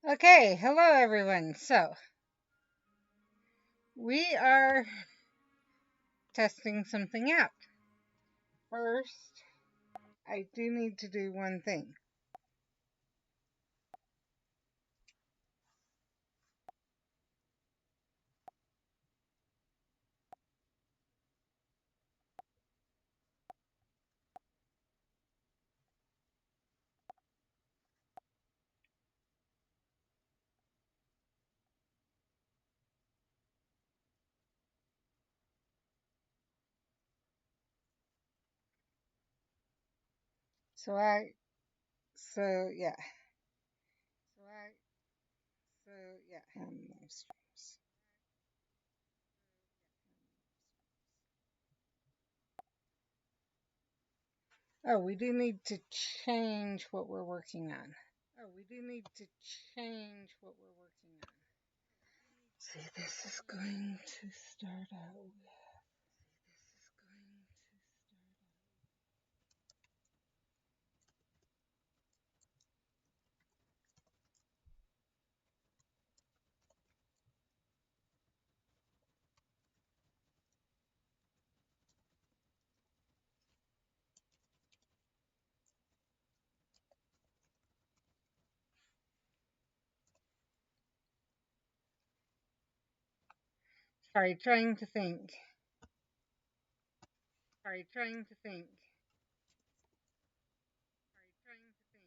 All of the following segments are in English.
Okay, hello everyone. So, we are testing something out. First, I do need to do one thing. So I, so yeah. So I, so yeah. Live streams. Oh, we do need to change what we're working on. Oh, we do need to change what we're working on. See, this is going to start out. This is going to start out. Sorry, trying to think. Sorry, trying to think. Sorry, trying to think.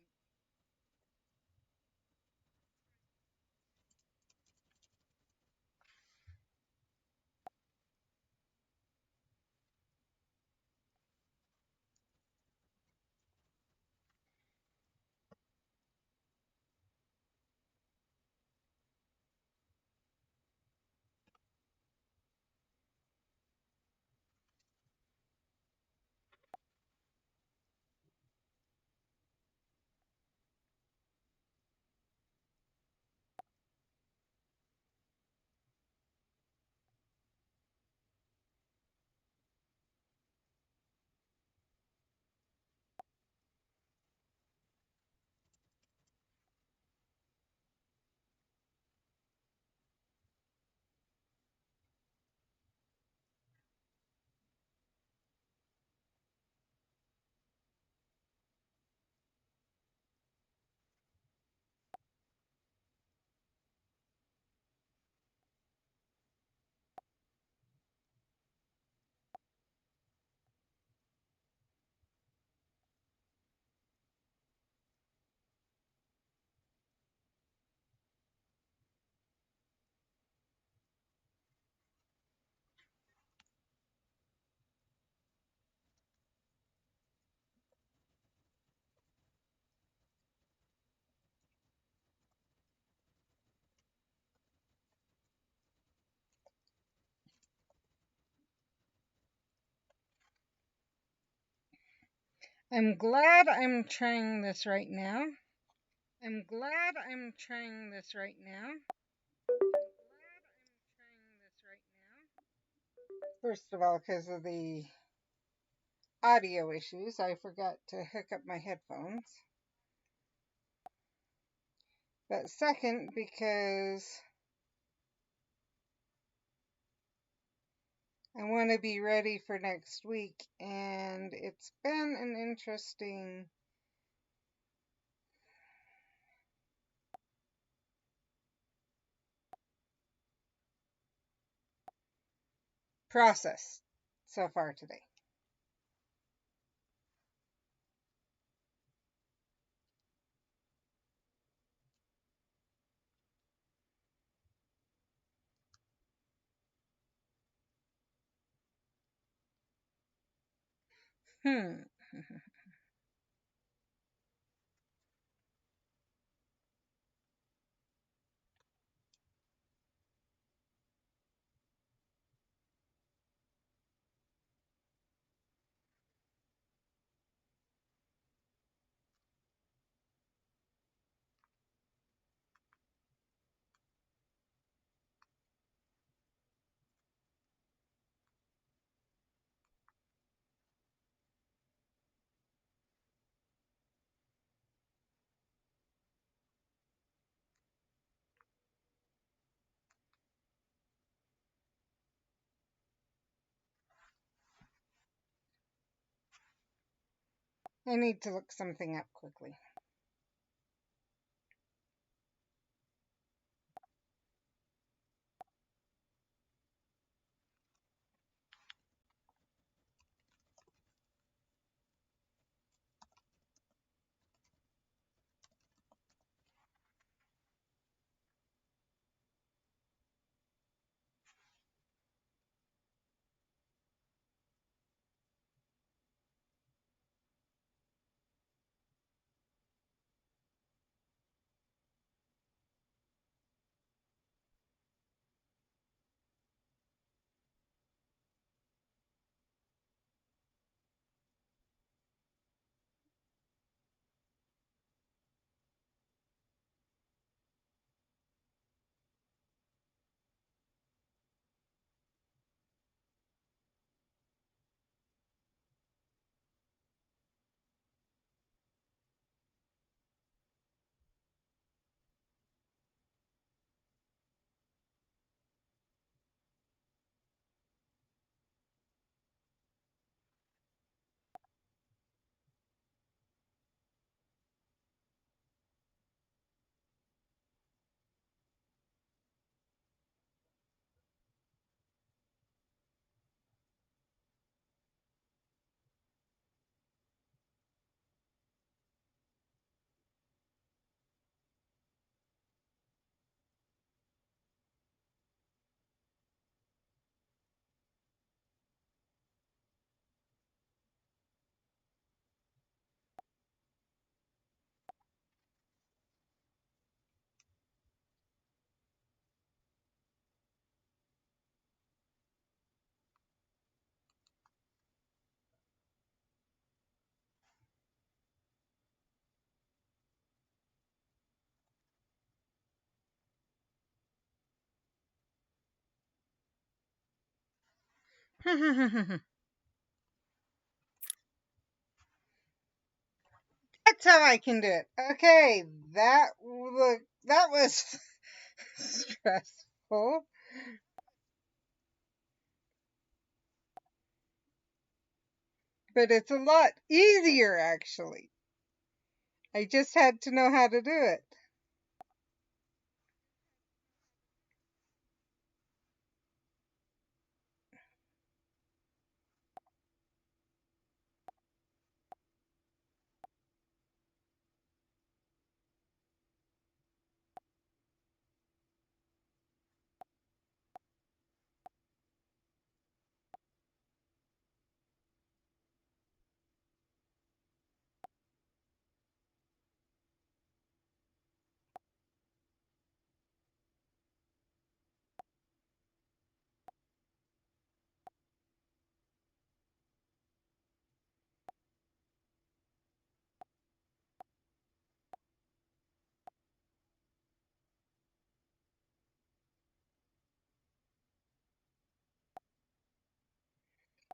I'm glad I'm trying this right now. I'm glad I'm trying this right now. First of all, because of the audio issues, I forgot to hook up my headphones. But second, because I want to be ready for next week, and it's been an interesting process so far today. Hmm. I need to look something up quickly. That's how I can do it. Okay, that was stressful, but it's a lot easier actually. I just had to know how to do it.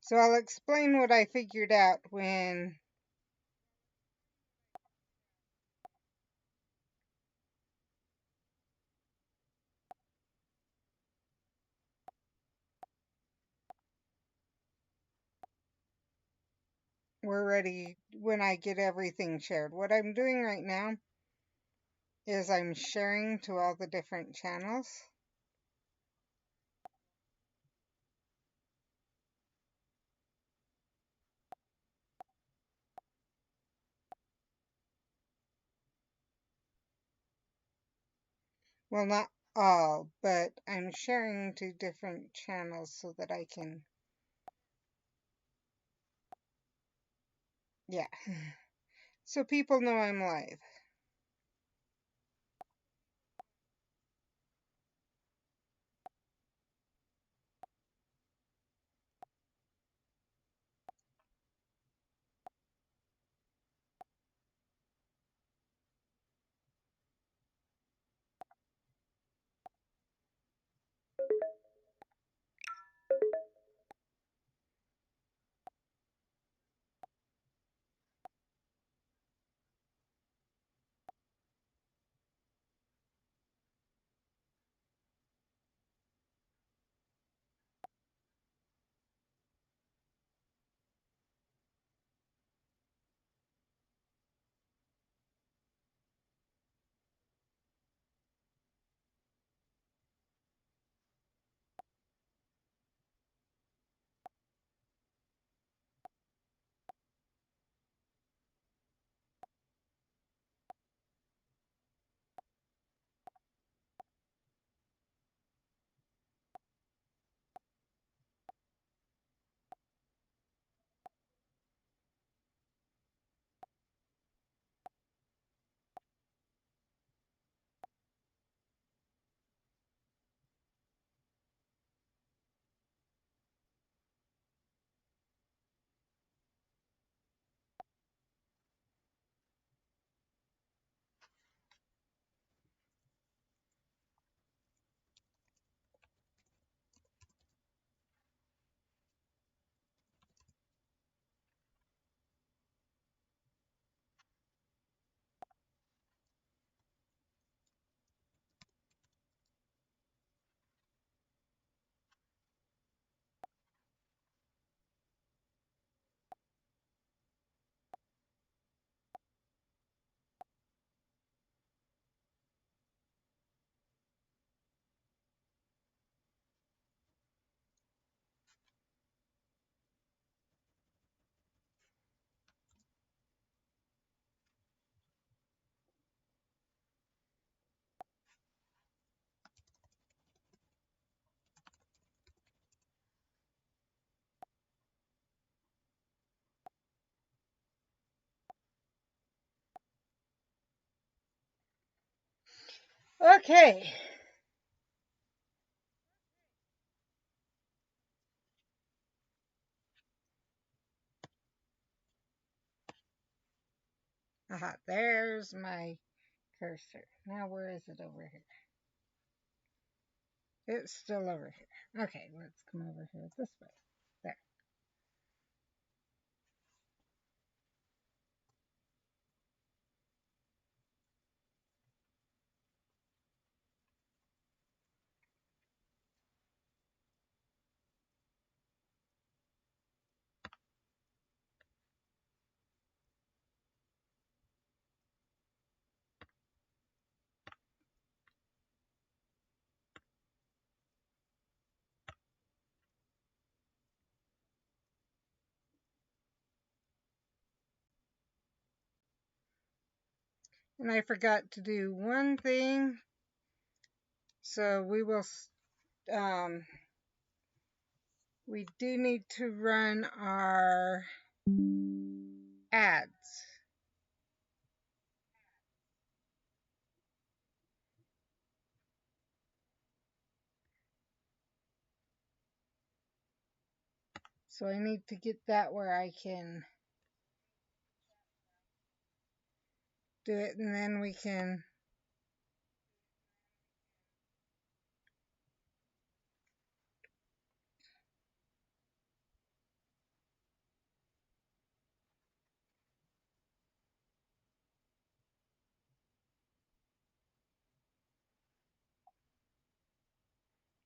So I'll explain what I figured out when we're ready, when I get everything shared. What I'm doing right now is I'm sharing to all the different channels. Well, not all, but I'm sharing to different channels so that I can, yeah, so people know I'm live. Okay. Aha, there's my cursor. Now where is it over here? It's still over here. Okay, let's come over here this way. There. And I forgot to do one thing. So we do need to run our ads. So I need to get that where I can do it, and then we can.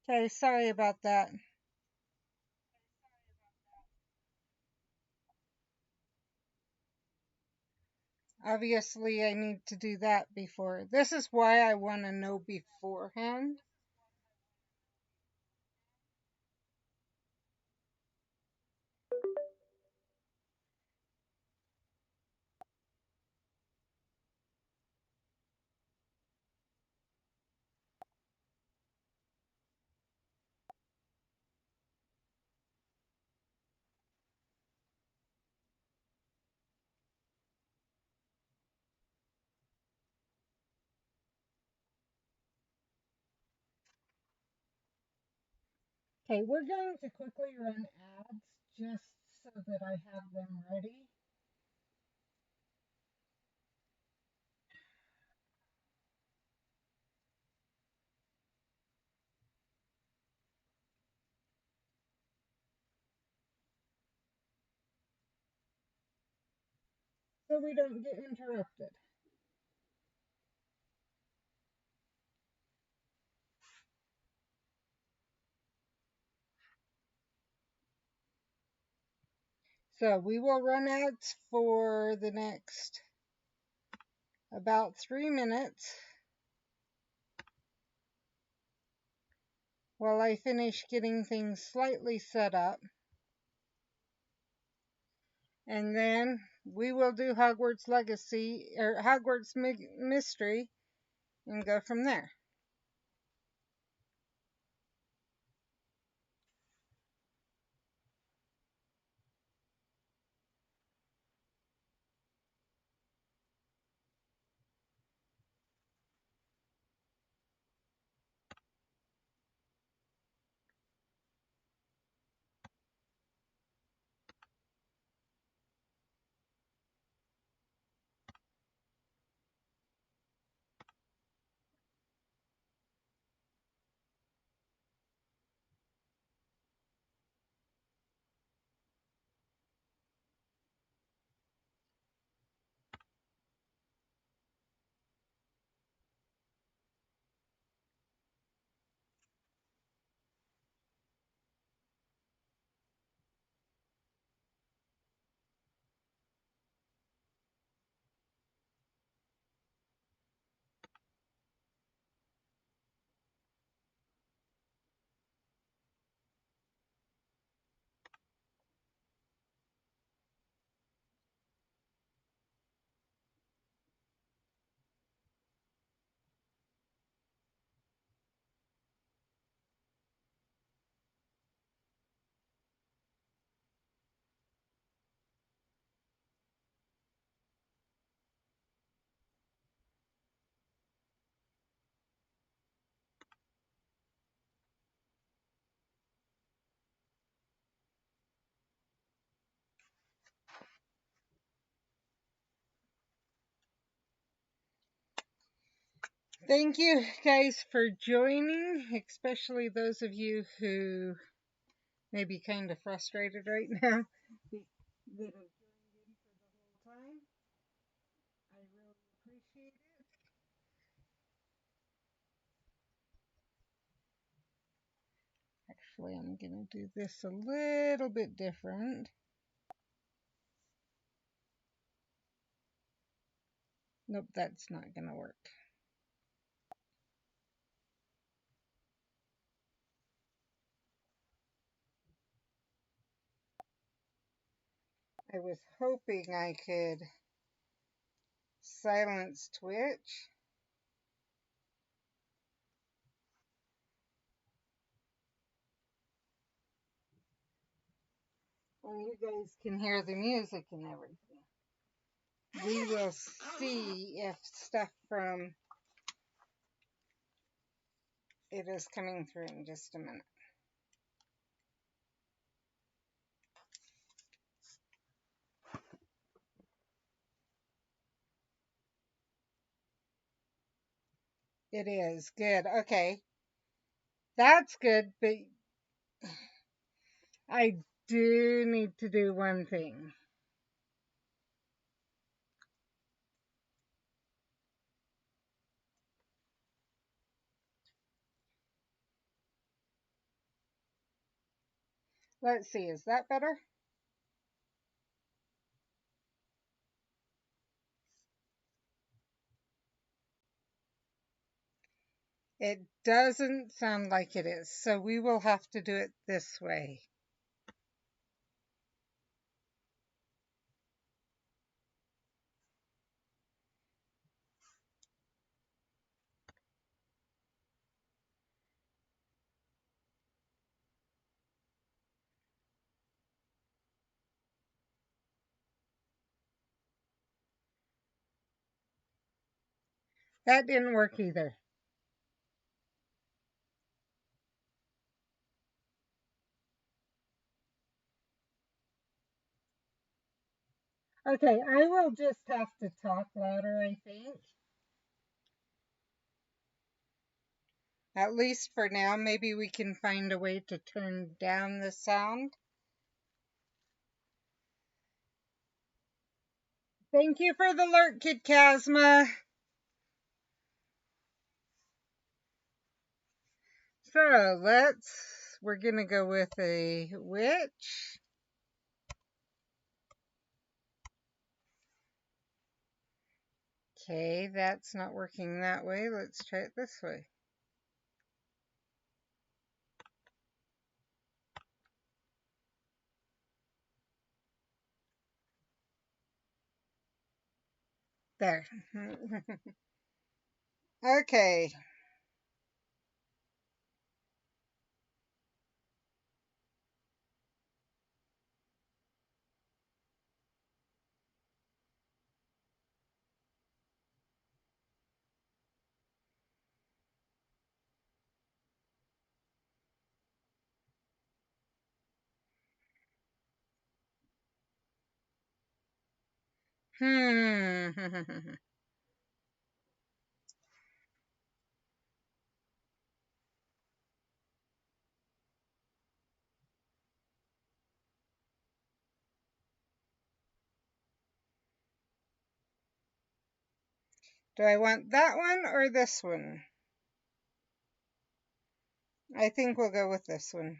Okay, sorry about that. Obviously, I need to do that before. This is why I want to know beforehand. Okay, we're going to quickly run ads just so that I have them ready. So we don't get interrupted. So we will run ads for the next about 3 minutes while I finish getting things slightly set up. And then we will do Hogwarts Legacy or Hogwarts Mystery and go from there. Thank you guys for joining, especially those of you who may be kind of frustrated right now that have joined in for the whole time. I really appreciate it. Actually, I'm going to do this a little bit different. Nope, that's not going to work. I was hoping I could silence Twitch. And you guys can hear the music and everything. We will see if stuff from it is coming through in just a minute. It is good. Okay. That's good, but I do need to do one thing. Let's see, is that better? It doesn't sound like it is, so we will have to do it this way. That didn't work either. Okay, I will just have to talk louder, I think. At least for now, maybe we can find a way to turn down the sound. Thank you for the lurk, Kid Chasma. So we're gonna go with a witch. Okay, that's not working that way. Let's try it this way. There. Okay. Hmm. Do I want that one or this one? I think we'll go with this one.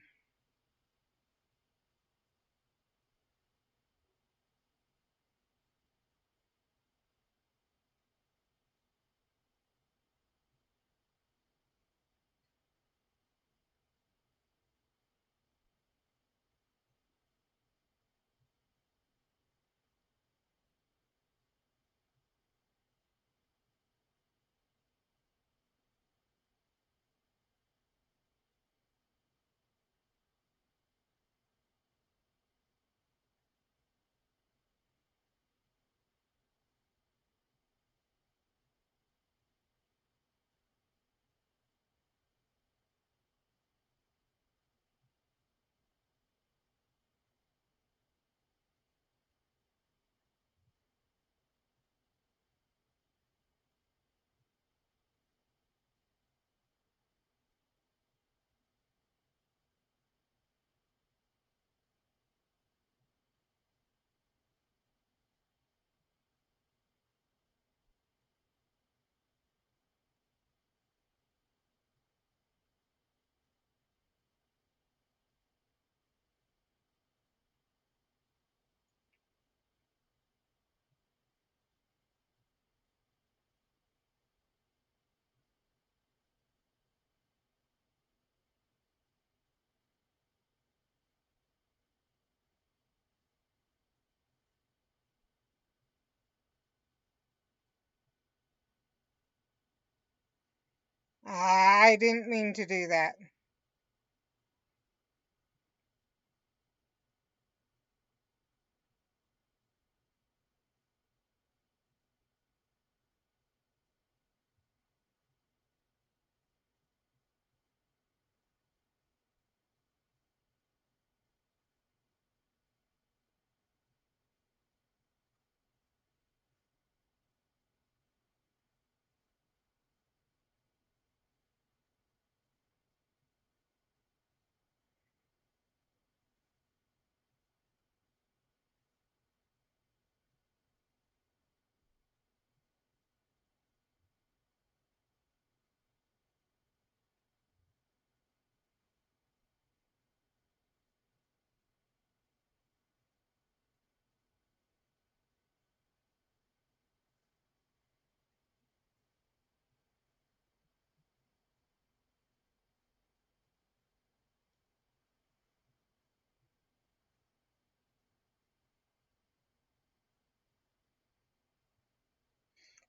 I didn't mean to do that.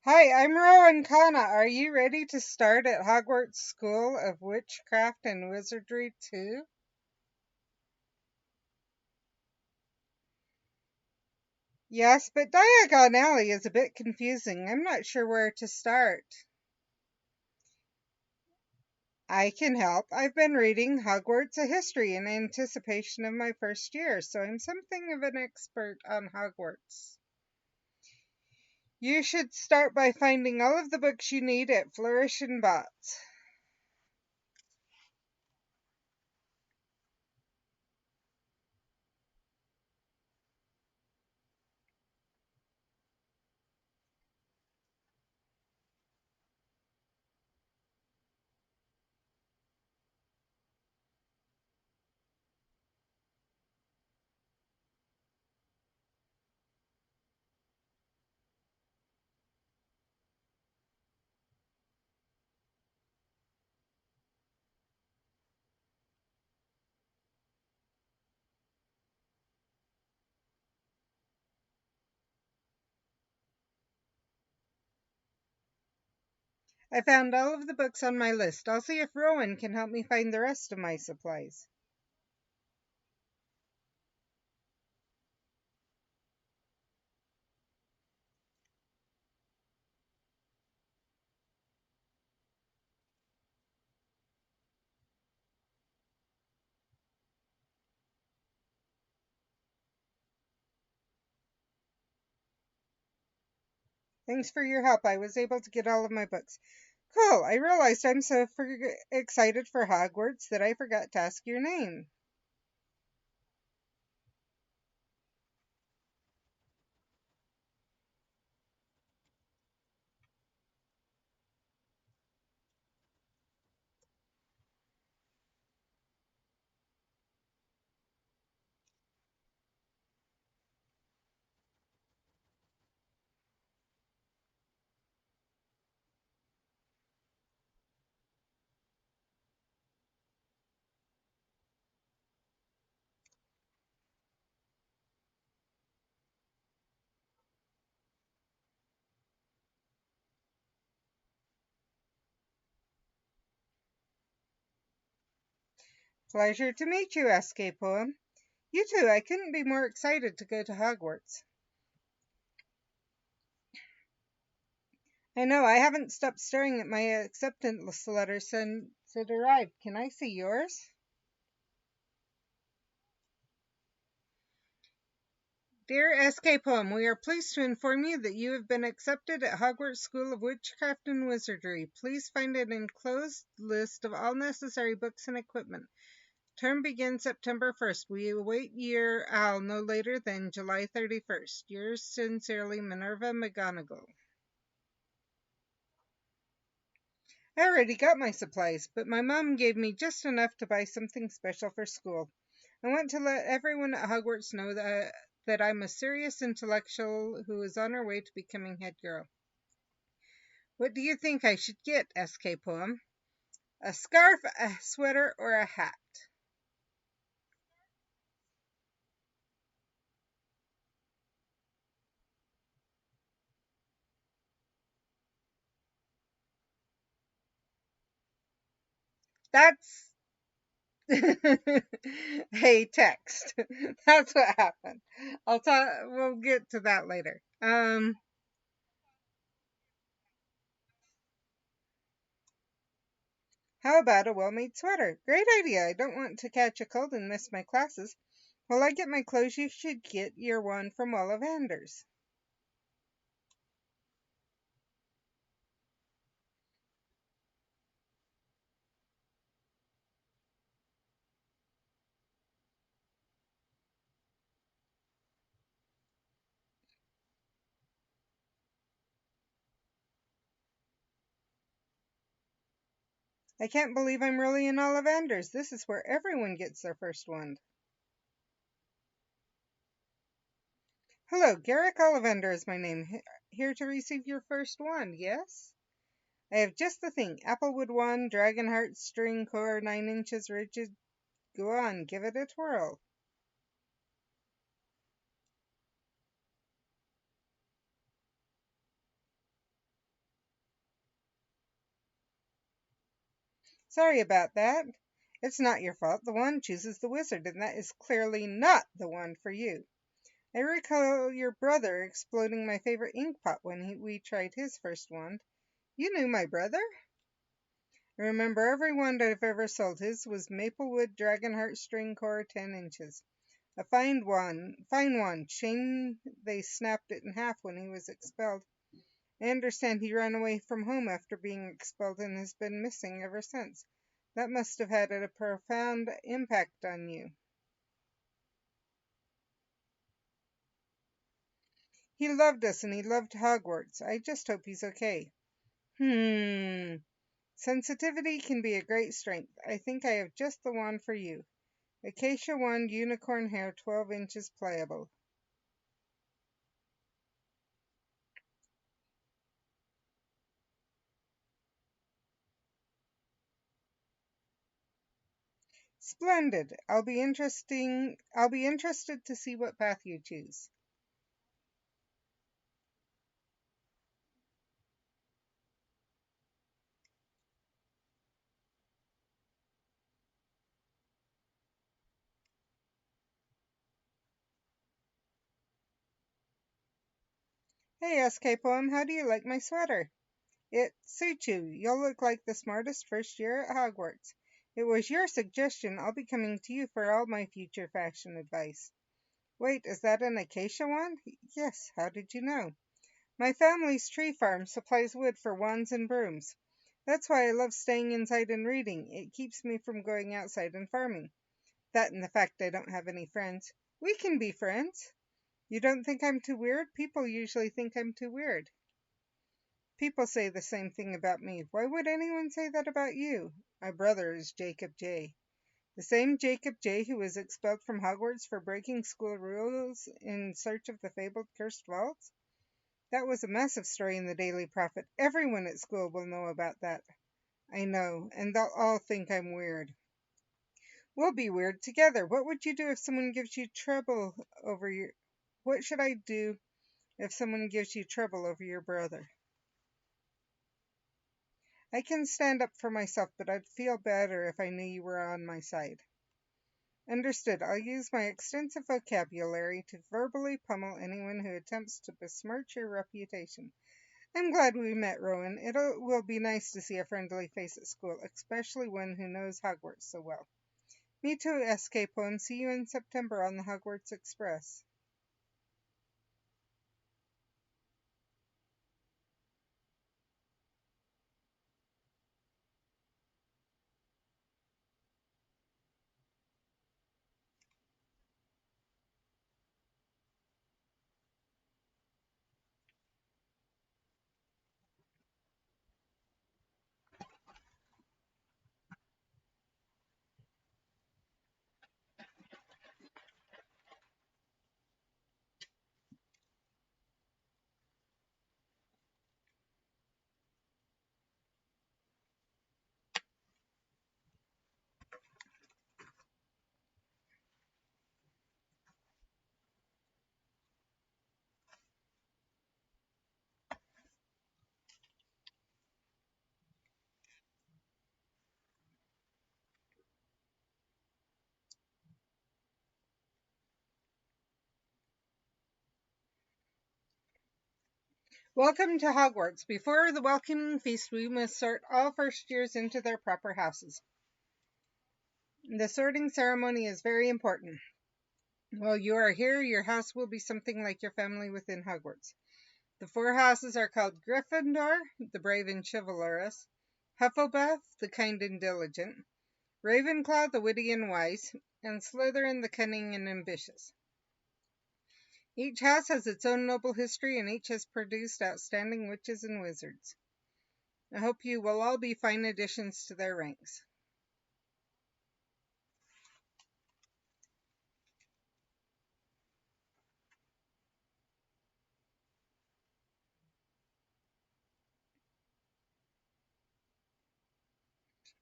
Hi, I'm Rowan Kana. Are you ready to start at Hogwarts School of Witchcraft and Wizardry too? Yes, but Diagon Alley is a bit confusing. I'm not sure where to start. I can help. I've been reading Hogwarts a History in anticipation of my first year, so I'm something of an expert on Hogwarts. You should start by finding all of the books you need at Flourish and Bots. I found all of the books on my list. I'll see if Rowan can help me find the rest of my supplies. Thanks for your help. I was able to get all of my books. Cool. I realized I'm so excited for Hogwarts that I forgot to ask your name. Pleasure to meet you, S.K. Poem. You too. I couldn't be more excited to go to Hogwarts. I know. I haven't stopped staring at my acceptance letter since it arrived. Can I see yours? Dear S.K. Poem, we are pleased to inform you that you have been accepted at Hogwarts School of Witchcraft and Wizardry. Please find an enclosed list of all necessary books and equipment. Term begins September 1st. We await your owl no later than July 31st. Yours sincerely, Minerva McGonagall. I already got my supplies, but my mom gave me just enough to buy something special for school. I want to let everyone at Hogwarts know that I'm a serious intellectual who is on her way to becoming head girl. What do you think I should get, S.K. Poem? A scarf, a sweater, or a hat? That's hey, text. That's what happened. I'll talk. We'll get to that later. How about a well-made sweater? Great idea. I don't want to catch a cold and miss my classes. While I get my clothes, you should get your one from Ollivanders. I can't believe I'm really in Ollivanders. This is where everyone gets their first wand. Hello, Garrick Ollivander is my name. Here to receive your first wand, yes? I have just the thing. Applewood wand, dragonheart, string core, 9 inches rigid. Go on, give it a twirl. Sorry about that. It's not your fault. The wand chooses the wizard, and that is clearly not the wand for you. I recall your brother exploding my favorite ink pot when we tried his first wand. You knew my brother? I remember every wand I've ever sold. His was Maplewood Dragonheart String Core 10 inches. A fine one. Shame they snapped it in half when he was expelled. I understand he ran away from home after being expelled and has been missing ever since. That must have had a profound impact on you. He loved us and he loved Hogwarts. I just hope he's okay. Sensitivity can be a great strength. I think I have just the wand for you. Acacia wand, unicorn hair, 12 inches playable. Splendid. I'll be interested to see what path you choose. Hey, SK Poem, how do you like my sweater? It suits you. You'll look like the smartest first year at Hogwarts. It was your suggestion. I'll be coming to you for all my future fashion advice. Wait, is that an acacia wand? Yes, how did you know? My family's tree farm supplies wood for wands and brooms. That's why I love staying inside and reading. It keeps me from going outside and farming. That and the fact I don't have any friends. We can be friends. You don't think I'm too weird? People usually think I'm too weird. People say the same thing about me. Why would anyone say that about you? My brother is Jacob J. The same Jacob J. who was expelled from Hogwarts for breaking school rules in search of the fabled cursed vaults? That was a massive story in the Daily Prophet. Everyone at school will know about that. I know, and they'll all think I'm weird. We'll be weird together. What would you do if someone gives you trouble over your... What should I do if someone gives you trouble over your brother? I can stand up for myself, but I'd feel better if I knew you were on my side. Understood. I'll use my extensive vocabulary to verbally pummel anyone who attempts to besmirch your reputation. I'm glad we met, Rowan. It will be nice to see a friendly face at school, especially one who knows Hogwarts so well. Me too, SK Poem. See you in September on the Hogwarts Express. Welcome to Hogwarts. Before the welcoming feast, we must sort all first years into their proper houses. The sorting ceremony is very important. While you are here, your house will be something like your family within Hogwarts. The 4 houses are called Gryffindor, the brave and chivalrous; Hufflepuff, the kind and diligent; Ravenclaw, the witty and wise; and Slytherin, the cunning and ambitious. Each house has its own noble history, and each has produced outstanding witches and wizards. I hope you will all be fine additions to their ranks.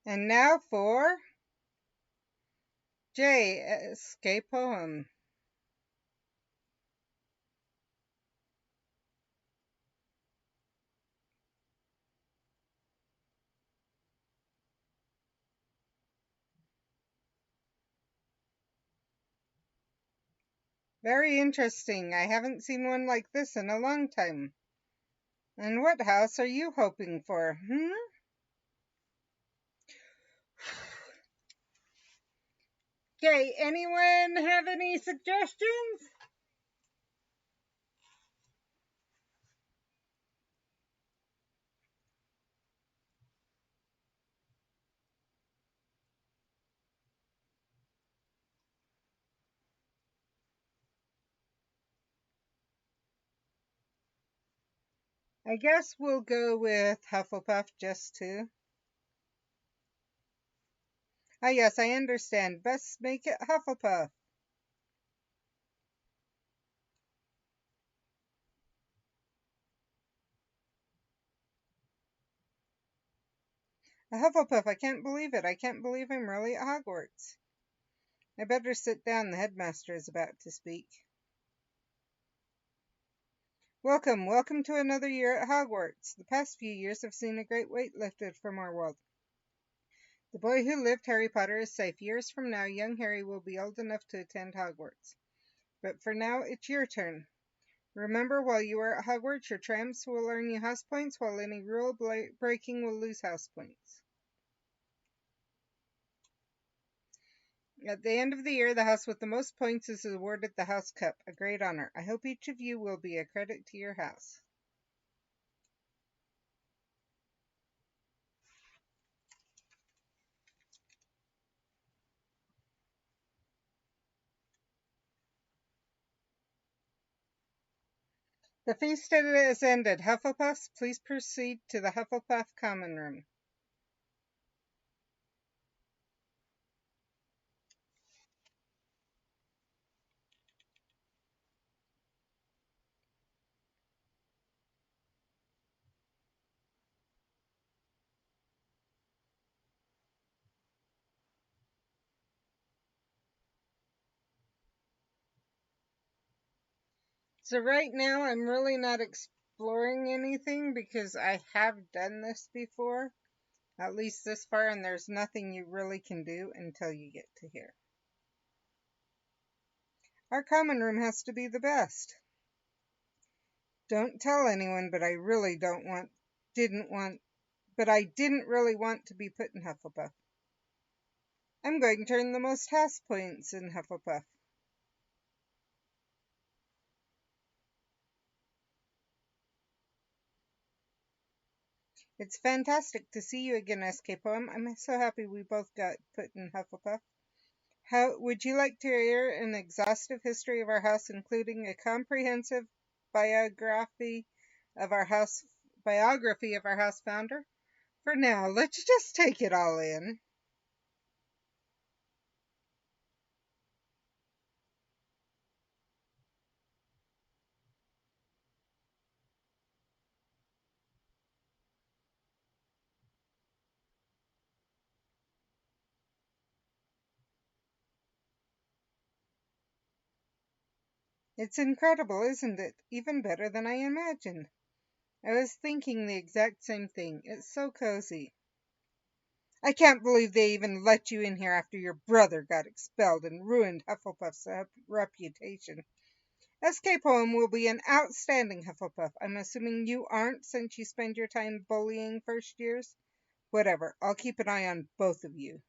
And now for J.S.K. poem. Very interesting. I haven't seen one like this in a long time. And what house are you hoping for, Okay, anyone have any suggestions? I guess we'll go with Hufflepuff just to. Ah, yes, I understand. Best make it Hufflepuff. A Hufflepuff, I can't believe it. I can't believe I'm really at Hogwarts. I better sit down. The headmaster is about to speak. Welcome, welcome to another year at Hogwarts. The past few years have seen a great weight lifted from our world. The boy who lived Harry Potter is safe. Years from now, young Harry will be old enough to attend Hogwarts. But for now, it's your turn. Remember, while you are at Hogwarts, your triumphs will earn you house points, while any rule breaking will lose house points. At the end of the year, the house with the most points is awarded the House Cup, a great honor. I hope each of you will be a credit to your house. The feast has ended. Hufflepuffs, please proceed to the Hufflepuff Common Room. So right now, I'm really not exploring anything because I have done this before, at least this far, and there's nothing you really can do until you get to here. Our common room has to be the best. Don't tell anyone, but I really didn't really want to be put in Hufflepuff. I'm going to earn the most house points in Hufflepuff. It's fantastic to see you again, SK Poem. I'm so happy we both got put in Hufflepuff. How would you like to hear an exhaustive history of our house, including a comprehensive biography of our house founder? For now, let's just take it all in. It's incredible, isn't it? Even better than I imagined. I was thinking the exact same thing. It's so cozy. I can't believe they even let you in here after your brother got expelled and ruined Hufflepuff's reputation. SK Poem will be an outstanding Hufflepuff. I'm assuming you aren't since you spend your time bullying first years? Whatever, I'll keep an eye on both of you.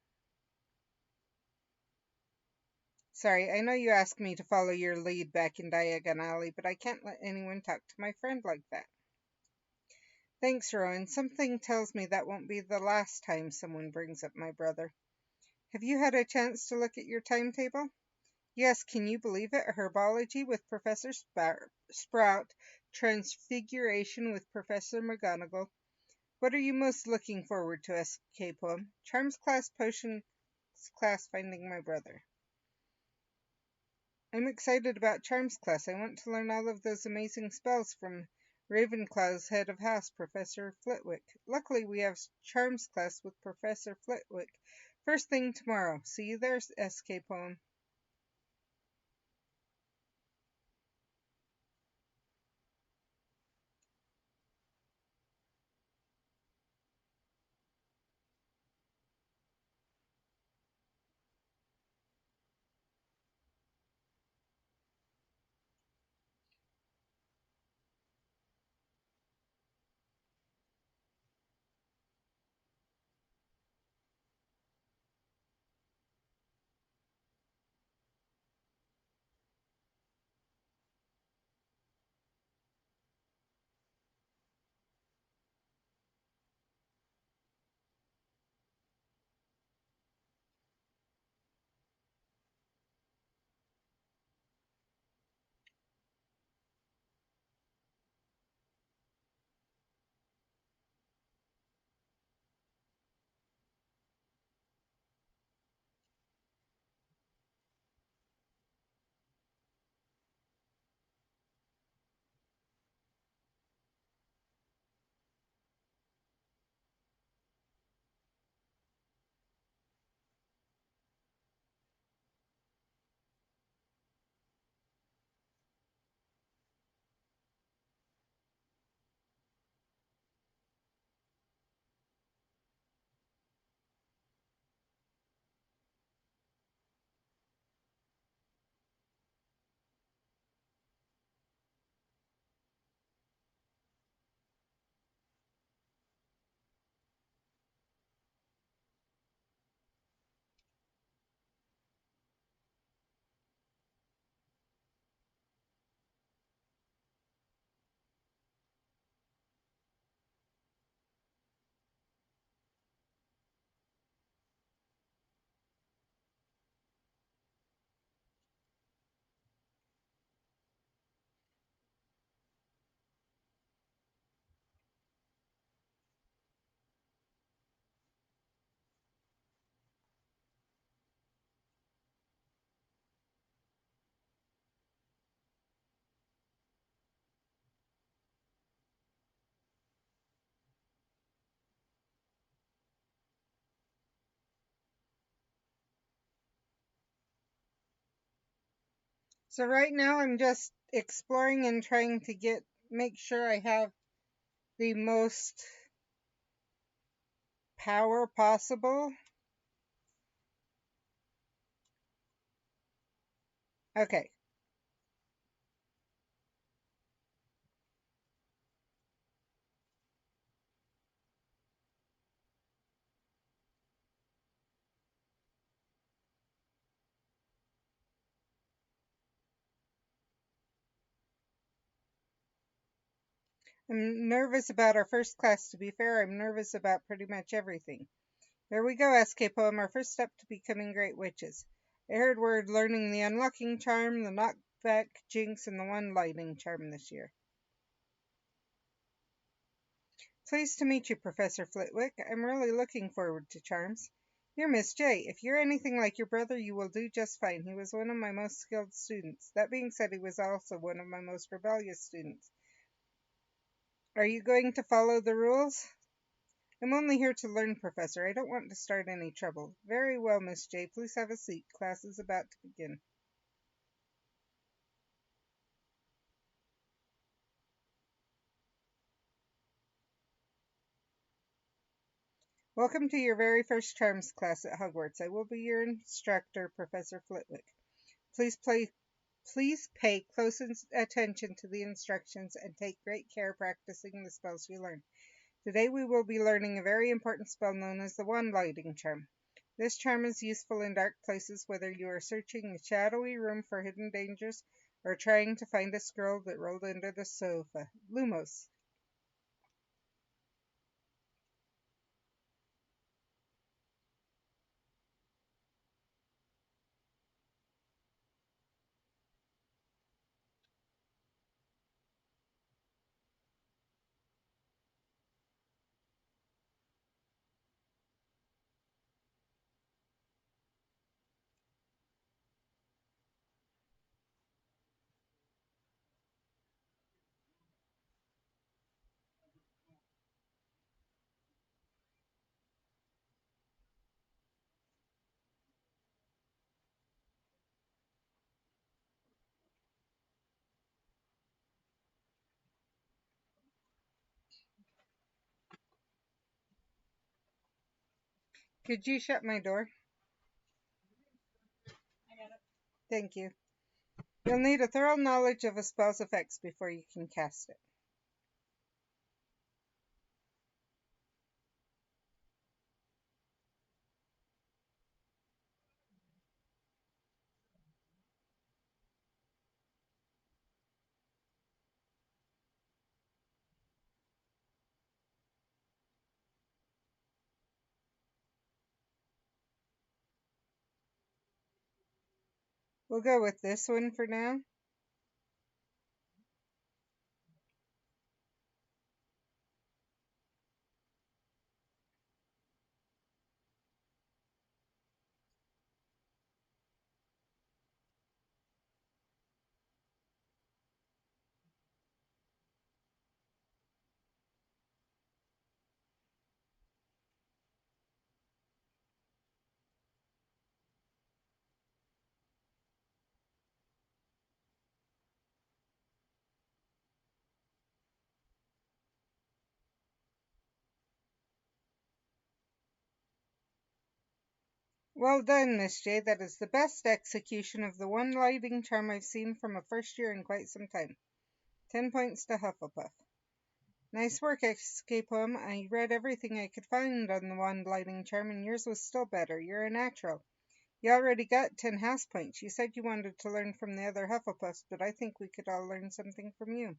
Sorry, I know you asked me to follow your lead back in Diagon Alley, but I can't let anyone talk to my friend like that. Thanks, Rowan. Something tells me that won't be the last time someone brings up my brother. Have you had a chance to look at your timetable? Yes, can you believe it? Herbology with Professor Sprout, Transfiguration with Professor McGonagall. What are you most looking forward to, SK Poem? Charms class, potions class, finding my brother. I'm excited about Charms class. I want to learn all of those amazing spells from Ravenclaw's head of house, Professor Flitwick. Luckily, we have Charms class with Professor Flitwick first thing tomorrow. See you there, SK Poem. So right now I'm just exploring and trying to make sure I have the most power possible. Okay. I'm nervous about our first class. To be fair, I'm nervous about pretty much everything. Here we go, SK Poem, our first step to becoming great witches. I heard we're learning the unlocking charm, the knockback jinx, and the one lighting charm this year. Pleased to meet you, Professor Flitwick. I'm really looking forward to charms. You're Miss J. If you're anything like your brother, you will do just fine. He was one of my most skilled students. That being said, he was also one of my most rebellious students. Are you going to follow the rules? I'm only here to learn, Professor. I don't want to start any trouble. Very well, Miss J. Please have a seat. Class is about to begin. Welcome to your very first charms class at Hogwarts. I will be your instructor, Professor Flitwick. Please Please pay close attention to the instructions and take great care practicing the spells you learn. Today we will be learning a very important spell known as the Wand Lighting Charm. This charm is useful in dark places, whether you are searching a shadowy room for hidden dangers or trying to find a scroll that rolled under the sofa. Lumos. Could you shut my door? Thank you. You'll need a thorough knowledge of a spell's effects before you can cast it. We'll go with this one for now. Well done, Miss J. That is the best execution of the Wand Lighting Charm I've seen from a first year in quite some time. 10 points to Hufflepuff. Nice work, Escape Poem. I read everything I could find on the Wand Lighting Charm, and yours was still better. You're a natural. You already got 10 house points. You said you wanted to learn from the other Hufflepuffs, but I think we could all learn something from you.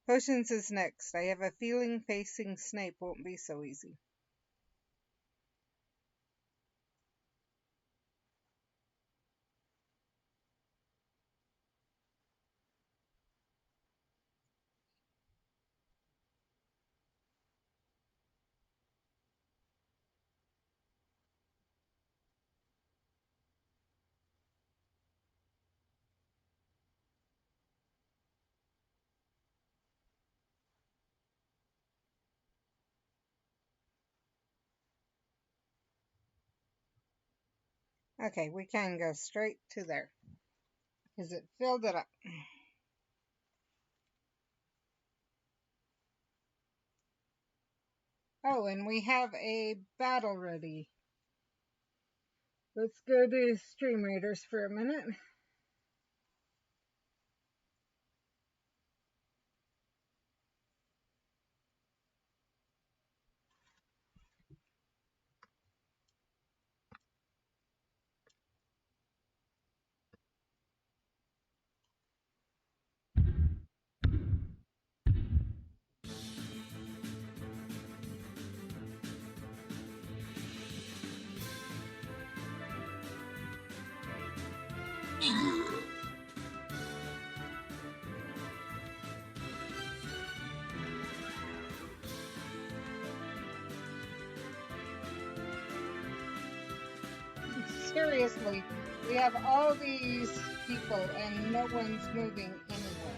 Potions is next. I have a feeling facing Snape won't be so easy. Okay, we can go straight to there, because it filled it up. Oh, and we have a battle ready. Let's go to Stream Raiders for a minute. Seriously, we have all these people and no one's moving anywhere.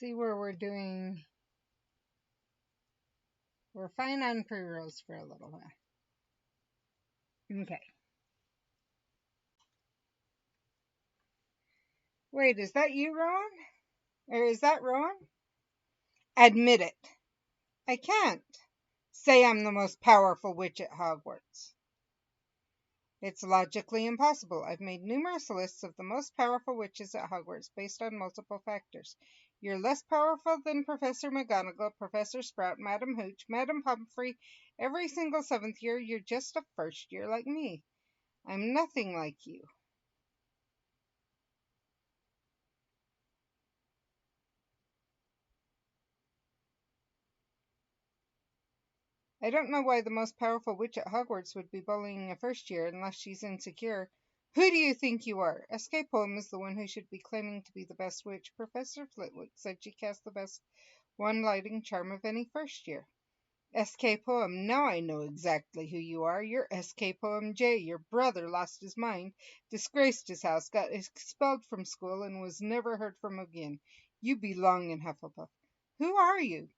see where we're doing. We're fine on pre-rolls for a little while. Okay. Wait, is that you, Rowan? Or is that Rowan? Admit it. I can't. Say I'm the most powerful witch at Hogwarts. It's logically impossible. I've made numerous lists of the most powerful witches at Hogwarts based on multiple factors. You're less powerful than Professor McGonagall, Professor Sprout, Madam Hooch, Madam Pomfrey. Every single 7th year, you're just a first year like me. I'm nothing like you. I don't know why the most powerful witch at Hogwarts would be bullying a first year unless she's insecure. Who do you think you are? S.K. Poem is the one who should be claiming to be the best witch. Professor Flitwick said she cast the best one-lighting charm of any first year. S.K. Poem, now I know exactly who you are. You're S.K. Poem J. Your brother lost his mind, disgraced his house, got expelled from school, and was never heard from again. You belong in Hufflepuff. Who are you?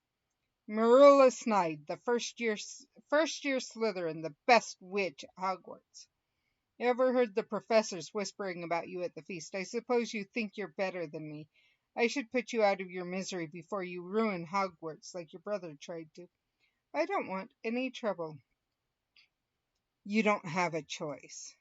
Marilla Snide, the first year Slytherin, the best witch at Hogwarts. Ever heard the professors whispering about you at the feast? I suppose you think you're better than me. I should put you out of your misery before you ruin Hogwarts like your brother tried to. I don't want any trouble. You don't have a choice.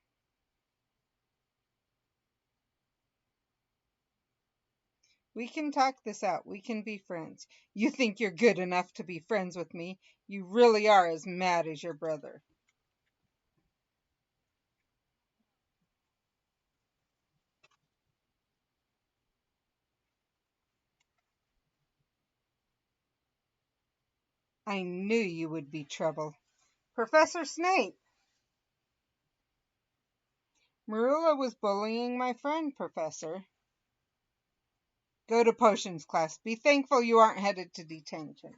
We can talk this out. We can be friends. You think you're good enough to be friends with me. You really are as mad as your brother. I knew you would be trouble. Professor Snape! Marilla was bullying my friend, Professor. Go to potions class. Be thankful you aren't headed to detention.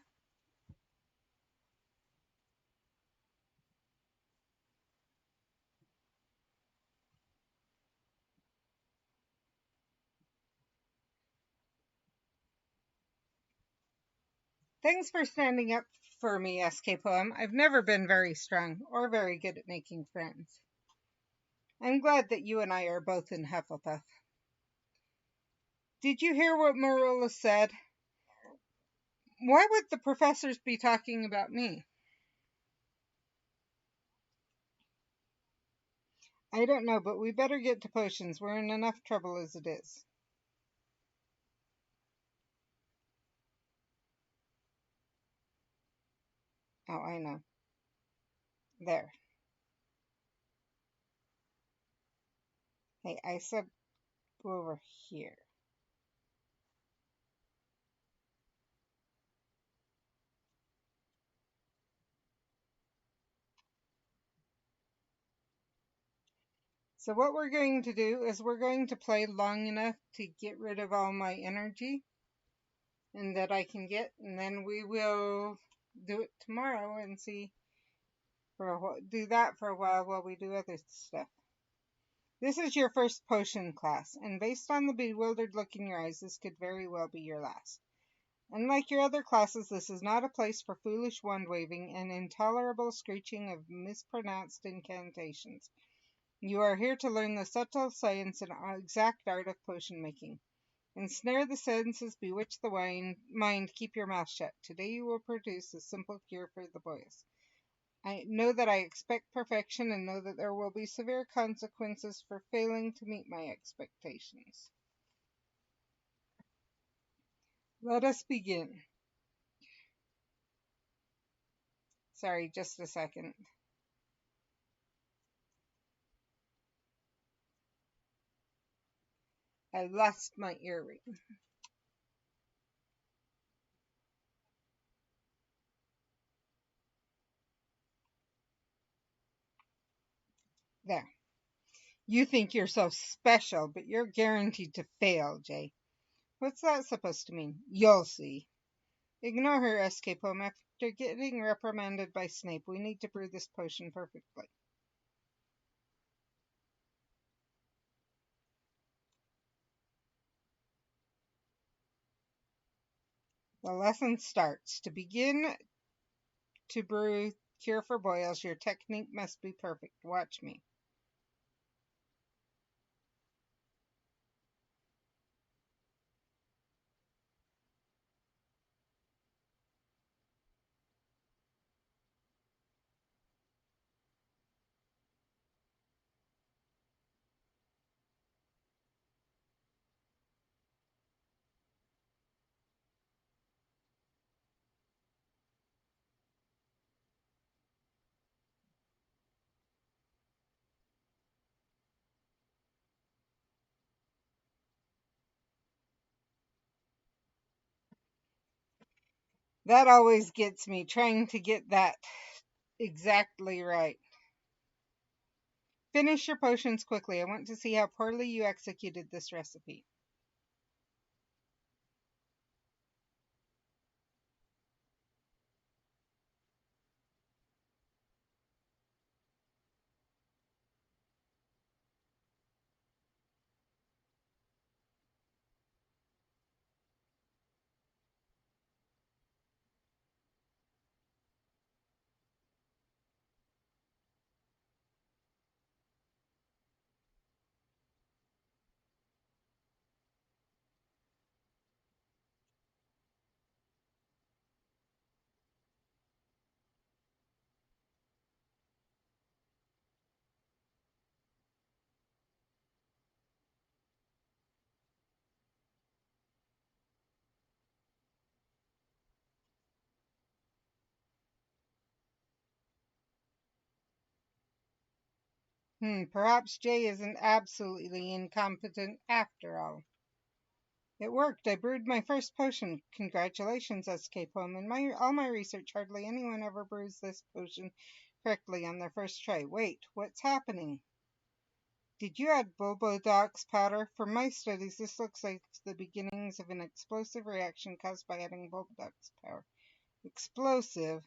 Thanks for standing up for me, S.K. Poem. I've never been very strong or very good at making friends. I'm glad that you and I are both in Hufflepuff. Did you hear what Marilla said? Why would the professors be talking about me? I don't know, but we better get to potions. We're in enough trouble as it is. Oh, I know. There. Hey, I said go over here. So what we're going to do is we're going to play long enough to get rid of all my energy and that I can get, and then we will do it tomorrow and see do that for a while we do other stuff. This is your first potion class, and based on the bewildered look in your eyes, this could very well be your last. Unlike your other classes, this is not a place for foolish wand-waving and intolerable screeching of mispronounced incantations. You are here to learn the subtle science and exact art of potion making. Ensnare the senses, bewitch the mind, keep your mouth shut. Today you will produce a simple cure for the boys. I know that I expect perfection and know that there will be severe consequences for failing to meet my expectations. Let us begin. Sorry, just a second. I lost my earring. There. You think you're so special, but you're guaranteed to fail, Jay. What's that supposed to mean? You'll see. Ignore her, S.K. Poem. After getting reprimanded by Snape, we need to brew this potion perfectly. The lesson starts. To begin to brew cure for boils, your technique must be perfect. Watch me. That always gets me, trying to get that exactly right. Finish your potions quickly. I want to see how poorly you executed this recipe. Perhaps Jay isn't absolutely incompetent after all. It worked. I brewed my first potion. Congratulations, SK Poem. In all my research, hardly anyone ever brews this potion correctly on their first try. Wait, what's happening? Did you add Bulbodox powder? From my studies, this looks like the beginnings of an explosive reaction caused by adding Bulbodox powder. Explosive?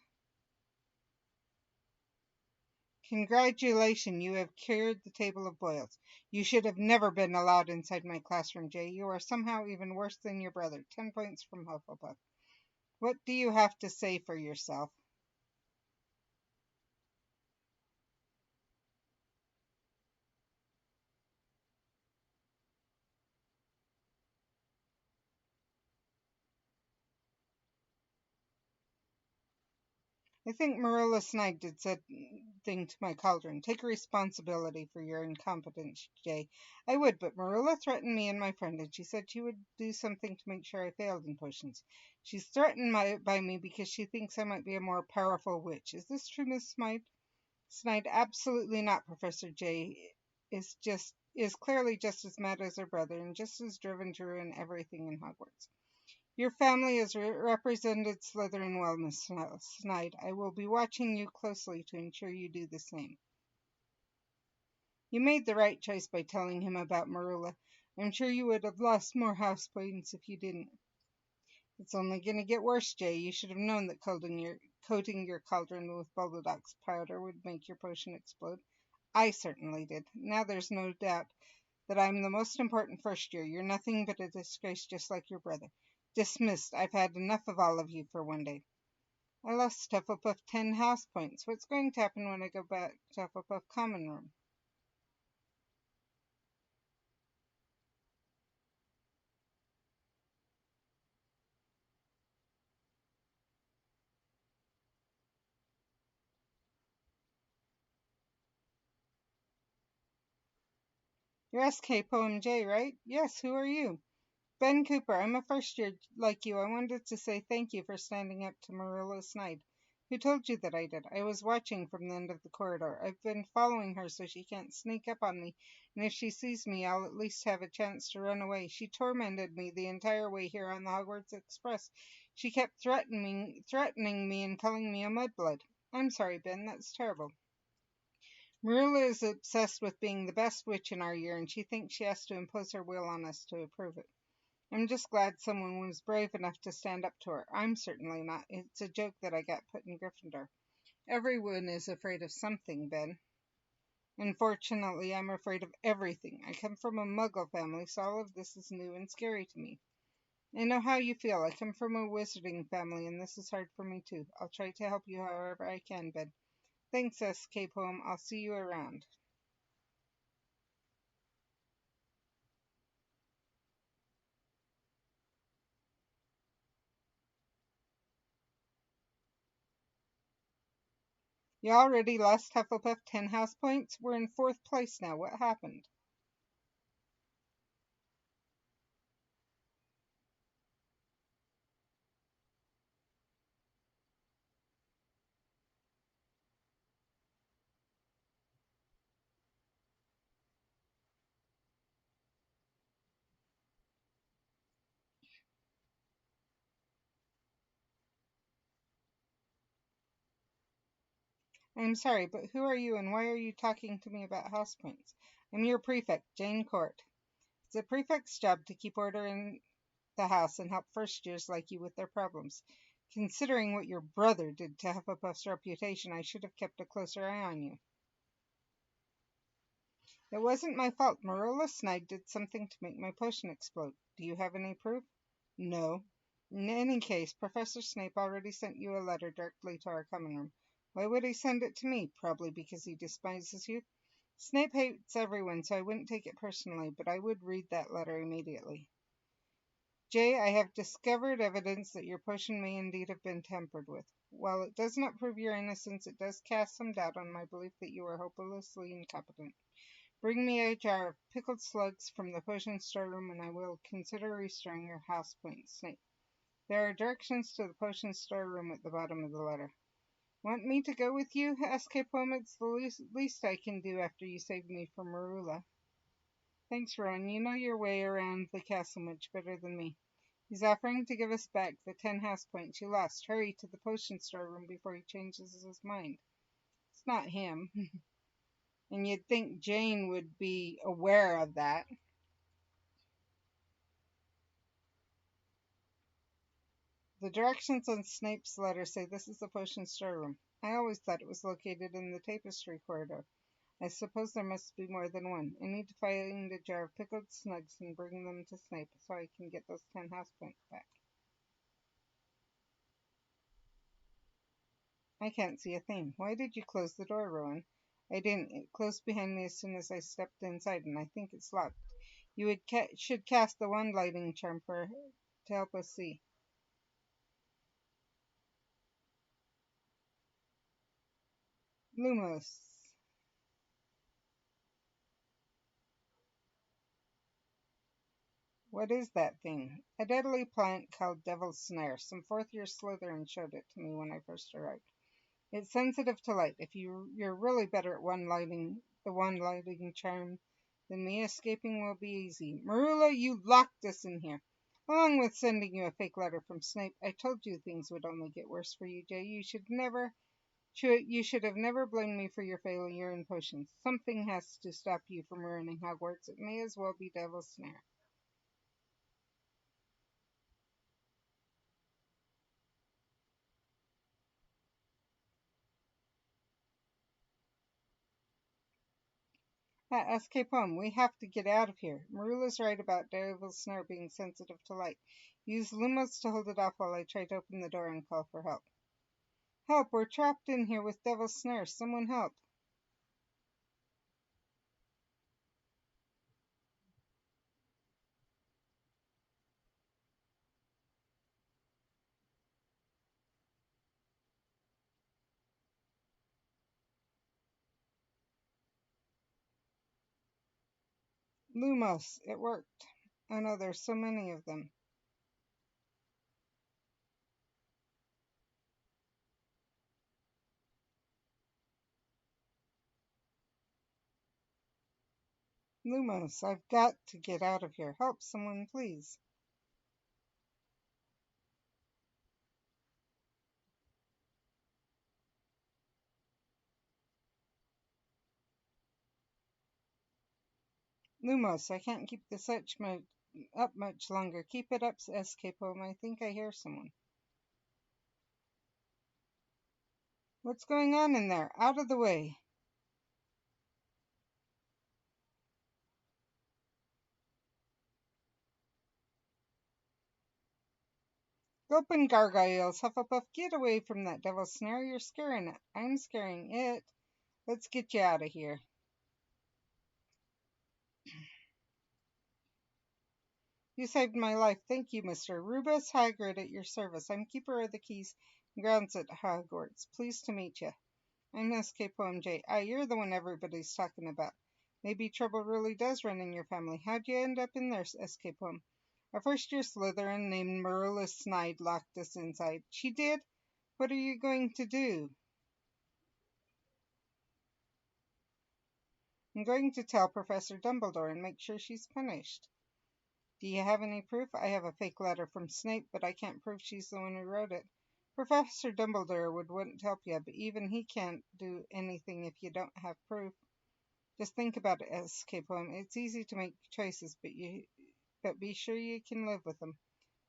Congratulations, you have cured the table of boils. You should have never been allowed inside my classroom, Jay. You are somehow even worse than your brother. 10 points from Hufflepuff. What do you have to say for yourself? I think Marilla Snide did something to my cauldron. Take responsibility for your incompetence, Jay. I would, but Marilla threatened me and my friend, and she said she would do something to make sure I failed in potions. She's threatened by me because she thinks I might be a more powerful witch. Is this true, Miss Smythe? Snide, absolutely not. Professor Jay is clearly just as mad as her brother and just as driven to ruin everything in Hogwarts. Your family has represented Slytherin well, Miss Snide. I will be watching you closely to ensure you do the same. You made the right choice by telling him about Marilla. I'm sure you would have lost more house points if you didn't. It's only going to get worse, Jay. You should have known that coating your cauldron with Bulbodox powder would make your potion explode. I certainly did. Now there's no doubt that I'm the most important first year. You're nothing but a disgrace just like your brother. Dismissed. I've had enough of all of you for one day. I lost Hufflepuff 10 house points. What's going to happen when I go back to Hufflepuff Common Room? You're SK Poem J, right? Yes, who are you? Ben Cooper. I'm a first year like you. I wanted to say thank you for standing up to Marilla Snide. Who told you that I did? I was watching from the end of the corridor. I've been following her so she can't sneak up on me, and if she sees me, I'll at least have a chance to run away. She tormented me the entire way here on the Hogwarts Express. She kept threatening me and calling me a mudblood. I'm sorry, Ben. That's terrible. Marilla is obsessed with being the best witch in our year, and she thinks she has to impose her will on us to approve it. I'm just glad someone was brave enough to stand up to her. I'm certainly not. It's a joke that I got put in Gryffindor. Everyone is afraid of something, Ben. Unfortunately, I'm afraid of everything. I come from a muggle family, so all of this is new and scary to me. I know how you feel. I come from a wizarding family, and this is hard for me too. I'll try to help you however I can, Ben. Thanks, SK Poem. I'll see you around. You already lost Hufflepuff 10 house points? We're in 4th place now. What happened? I'm sorry, but who are you and why are you talking to me about house points? I'm your prefect, Jane Court. It's a prefect's job to keep order in the house and help first years like you with their problems. Considering what your brother did to Hufflepuff's reputation, I should have kept a closer eye on you. It wasn't my fault. Marilla Snide did something to make my potion explode. Do you have any proof? No. In any case, Professor Snape already sent you a letter directly to our common room. Why would he send it to me? Probably because he despises you. Snape hates everyone, so I wouldn't take it personally, but I would read that letter immediately. Jay, I have discovered evidence that your potion may indeed have been tampered with. While it does not prove your innocence, it does cast some doubt on my belief that you are hopelessly incompetent. Bring me a jar of pickled slugs from the potion storeroom, and I will consider restoring your house points, Snape. There are directions to the potion storeroom at the bottom of the letter. Want me to go with you? Asked Poem. It's the least I can do after you saved me from Marula. Thanks, Ron. You know your way around the castle much better than me. He's offering to give us back the 10 house points you lost. Hurry to the potion storeroom before he changes his mind. It's not him. And you'd think Jane would be aware of that. The directions on Snape's letter say this is the potion storeroom. I always thought it was located in the tapestry corridor. I suppose there must be more than one. I need to find a jar of pickled slugs and bring them to Snape so I can get those 10 house points back. I can't see a thing. Why did you close the door, Rowan? I didn't. It closed behind me as soon as I stepped inside, and I think it's locked. You should cast the wand lighting charm to help us see. Lumos. What is that thing? A deadly plant called Devil's Snare. Some 4th-year Slytherin showed it to me when I first arrived. It's sensitive to light. If you're really better at the wand lighting charm than me, escaping will be easy. Marilla, you locked us in here. Along with sending you a fake letter from Snape, I told you things would only get worse for you, Jay. You should have never blamed me for your failure in potions. Something has to stop you from ruining Hogwarts. It may as well be Devil's Snare. SK Poem, we have to get out of here. Marula's right about Devil's Snare being sensitive to light. Use Lumos to hold it off while I try to open the door and call for help. Help! We're trapped in here with Devil's Snare. Someone help! Lumos! It worked. Oh no, there's so many of them. Lumos, I've got to get out of here. Help someone, please. Lumos, I can't keep this up much longer. Keep it up, SK Poem. I think I hear someone. What's going on in there? Out of the way. Gulpin gargoyles, Hufflepuff, get away from that devil's snare. You're scaring it. I'm scaring it. Let's get you out of here. You saved my life. Thank you, Mr. Rubus Hagrid, at your service. I'm keeper of the keys and grounds at Hogwarts. Pleased to meet you. I'm SK-Poem-J. You're the one everybody's talking about. Maybe trouble really does run in your family. How'd you end up in there, SK-Poem? A first-year Slytherin named Marilla Snide locked us inside. She did? What are you going to do? I'm going to tell Professor Dumbledore and make sure she's punished. Do you have any proof? I have a fake letter from Snape, but I can't prove she's the one who wrote it. Professor Dumbledore wouldn't help you, but even he can't do anything if you don't have proof. Just think about it, SK-Poem. It's easy to make choices, but be sure you can live with them.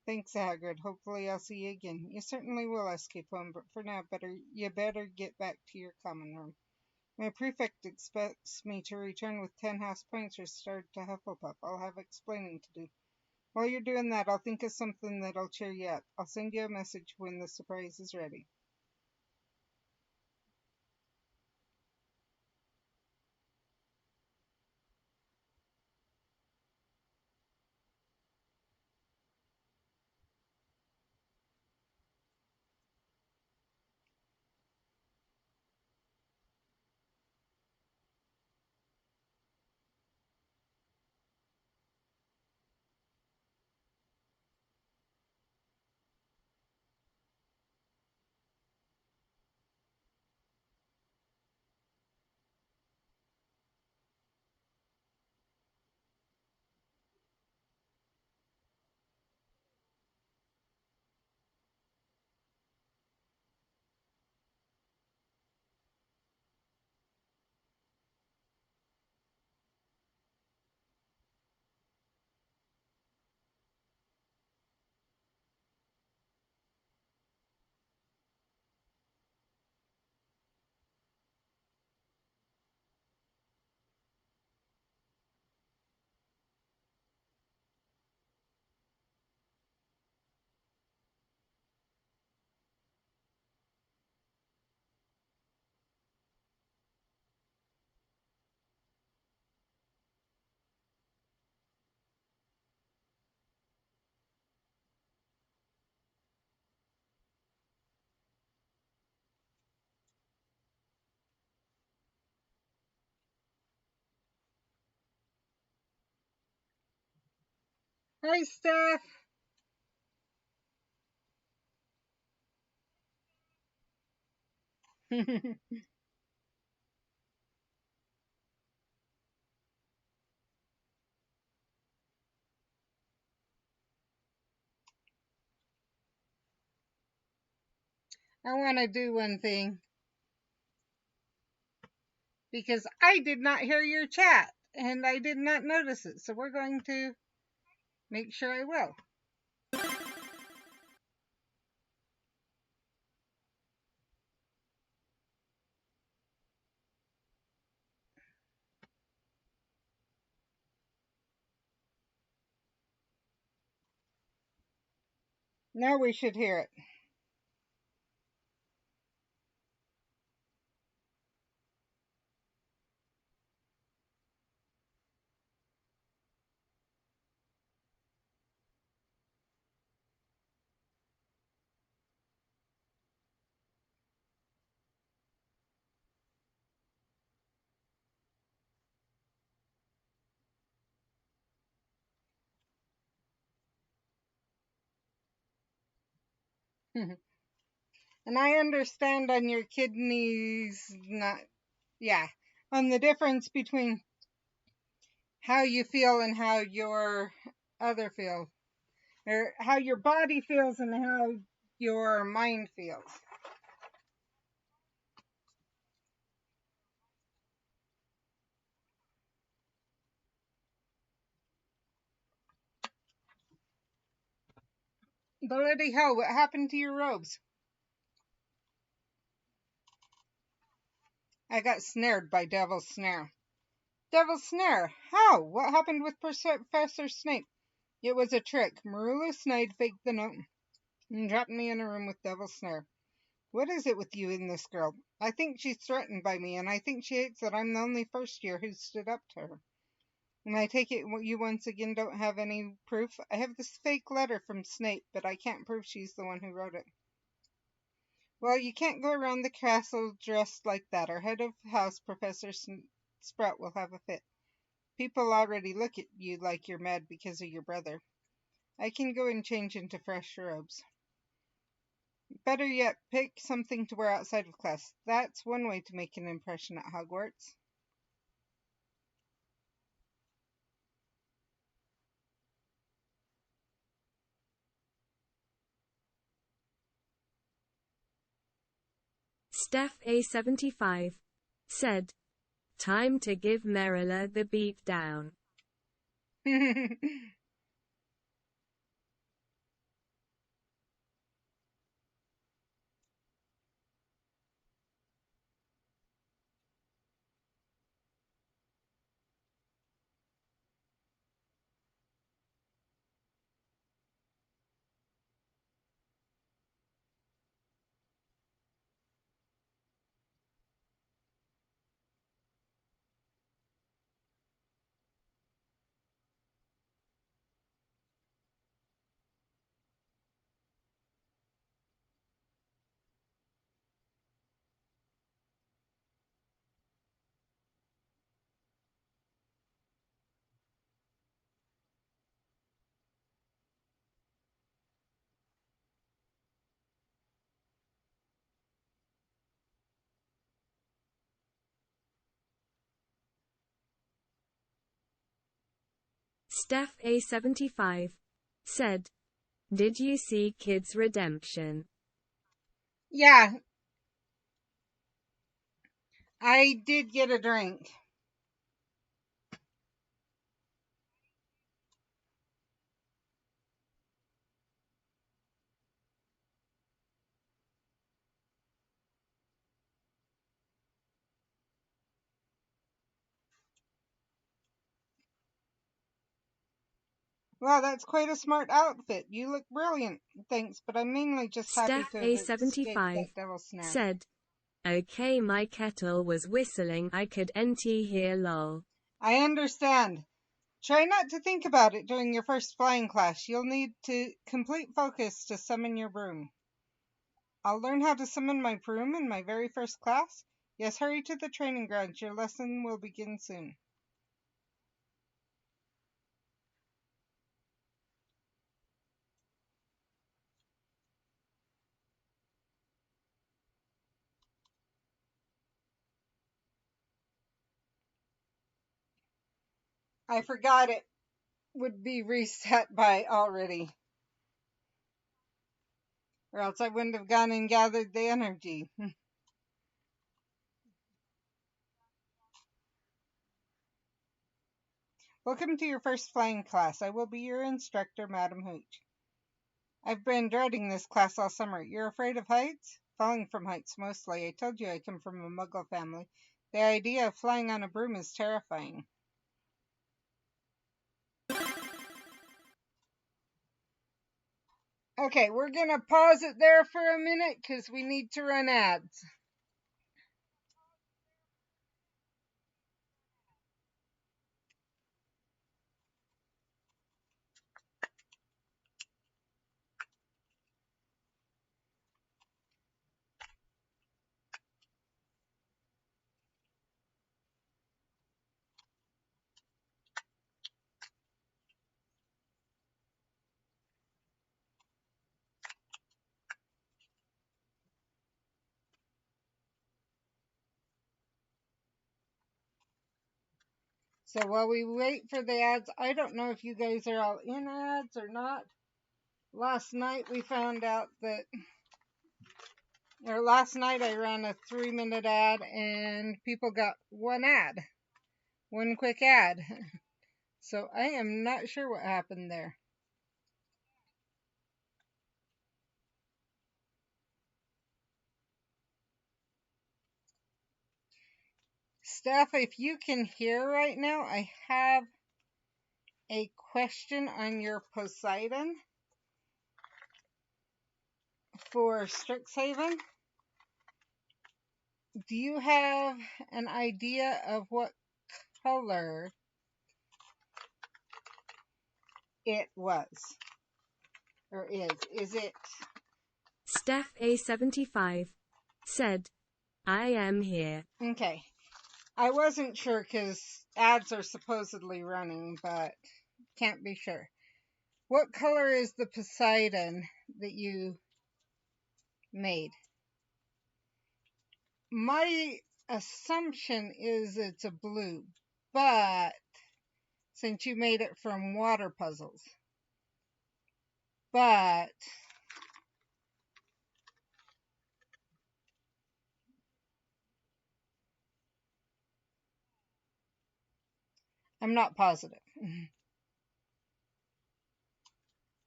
Thanks, Hagrid. Hopefully I'll see you again. You certainly will, SK-Poem, but for now, you better get back to your common room. My prefect expects me to return with 10 house points restored to Hufflepuff. I'll have explaining to do. While you're doing that, I'll think of something that'll cheer you up. I'll send you a message when the surprise is ready. Hi, Steph. I want to do one thing because I did not hear your chat and I did not notice it. So we're going to make sure I will. Now we should hear it. And I understand on your kidneys, not, yeah, on the difference between how you feel and how your other feel, or how your body feels and how your mind feels. Bloody hell, what happened to your robes? I got snared by Devil's Snare. Devil's Snare? How? What happened with Professor Snape? It was a trick. Marilla Snide faked the note and dropped me in a room with Devil Snare. What is it with you and this girl? I think she's threatened by me, and I think she hates that I'm the only first year who stood up to her. And I take it you once again don't have any proof? I have this fake letter from Snape, but I can't prove she's the one who wrote it. Well, you can't go around the castle dressed like that. Our head of house, Professor Sprout, will have a fit. People already look at you like you're mad because of your brother. I can go and change into fresh robes. Better yet, pick something to wear outside of class. That's one way to make an impression at Hogwarts. Steph A75 said, "Time to give Merilla the beat down." Steph A75 said, "Did you see Kids Redemption?" Yeah, I did get a drink. Wow, that's quite a smart outfit. You look brilliant. Thanks, but I'm mainly just happy Steph to have escaped A75 that devil snare. said, "Okay, my kettle was whistling. I could NT here lol." I understand. Try not to think about it during your first flying class. You'll need to complete focus to summon your broom. I'll learn how to summon my broom in my very first class? Yes, hurry to the training grounds. Your lesson will begin soon. I forgot it would be reset by already, or else I wouldn't have gone and gathered the energy. Welcome to your first flying class. I will be your instructor, Madam Hooch. I've been dreading this class all summer. You're afraid of heights? Falling from heights, mostly. I told you I come from a Muggle family. The idea of flying on a broom is terrifying. Okay, we're gonna pause it there for a minute because we need to run ads. So while we wait for the ads, I don't know if you guys are all in ads or not. Last night we found out that, or last night I ran a 3-minute ad and people got one quick ad. So I am not sure what happened there. Steph, if you can hear right now, I have a question on your Poseidon. for Strixhaven. Do you have an idea of what color it was? Or is? Is it? Steph A75 said, I am here. Okay. I wasn't sure because ads are supposedly running, but can't be sure. What color is the Poseidon that you made? My assumption is it's a blue, but since you made it from water puzzles. But I'm not positive.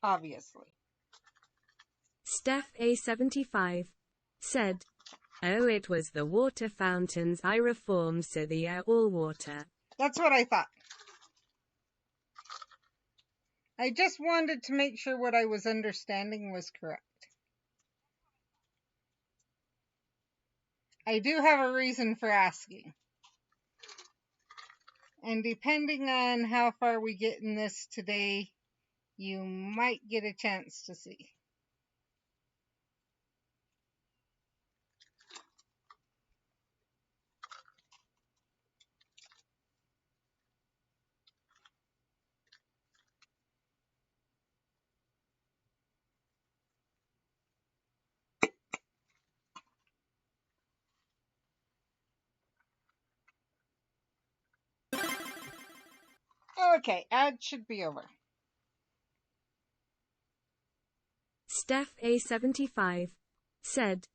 Obviously. Steph A75 said, oh, it was the water fountains I reformed so they are all water. That's what I thought. I just wanted to make sure what I was understanding was correct. I do have a reason for asking. And depending on how far we get in this today, you might get a chance to see. Okay, ad should be over. Steph A75 said,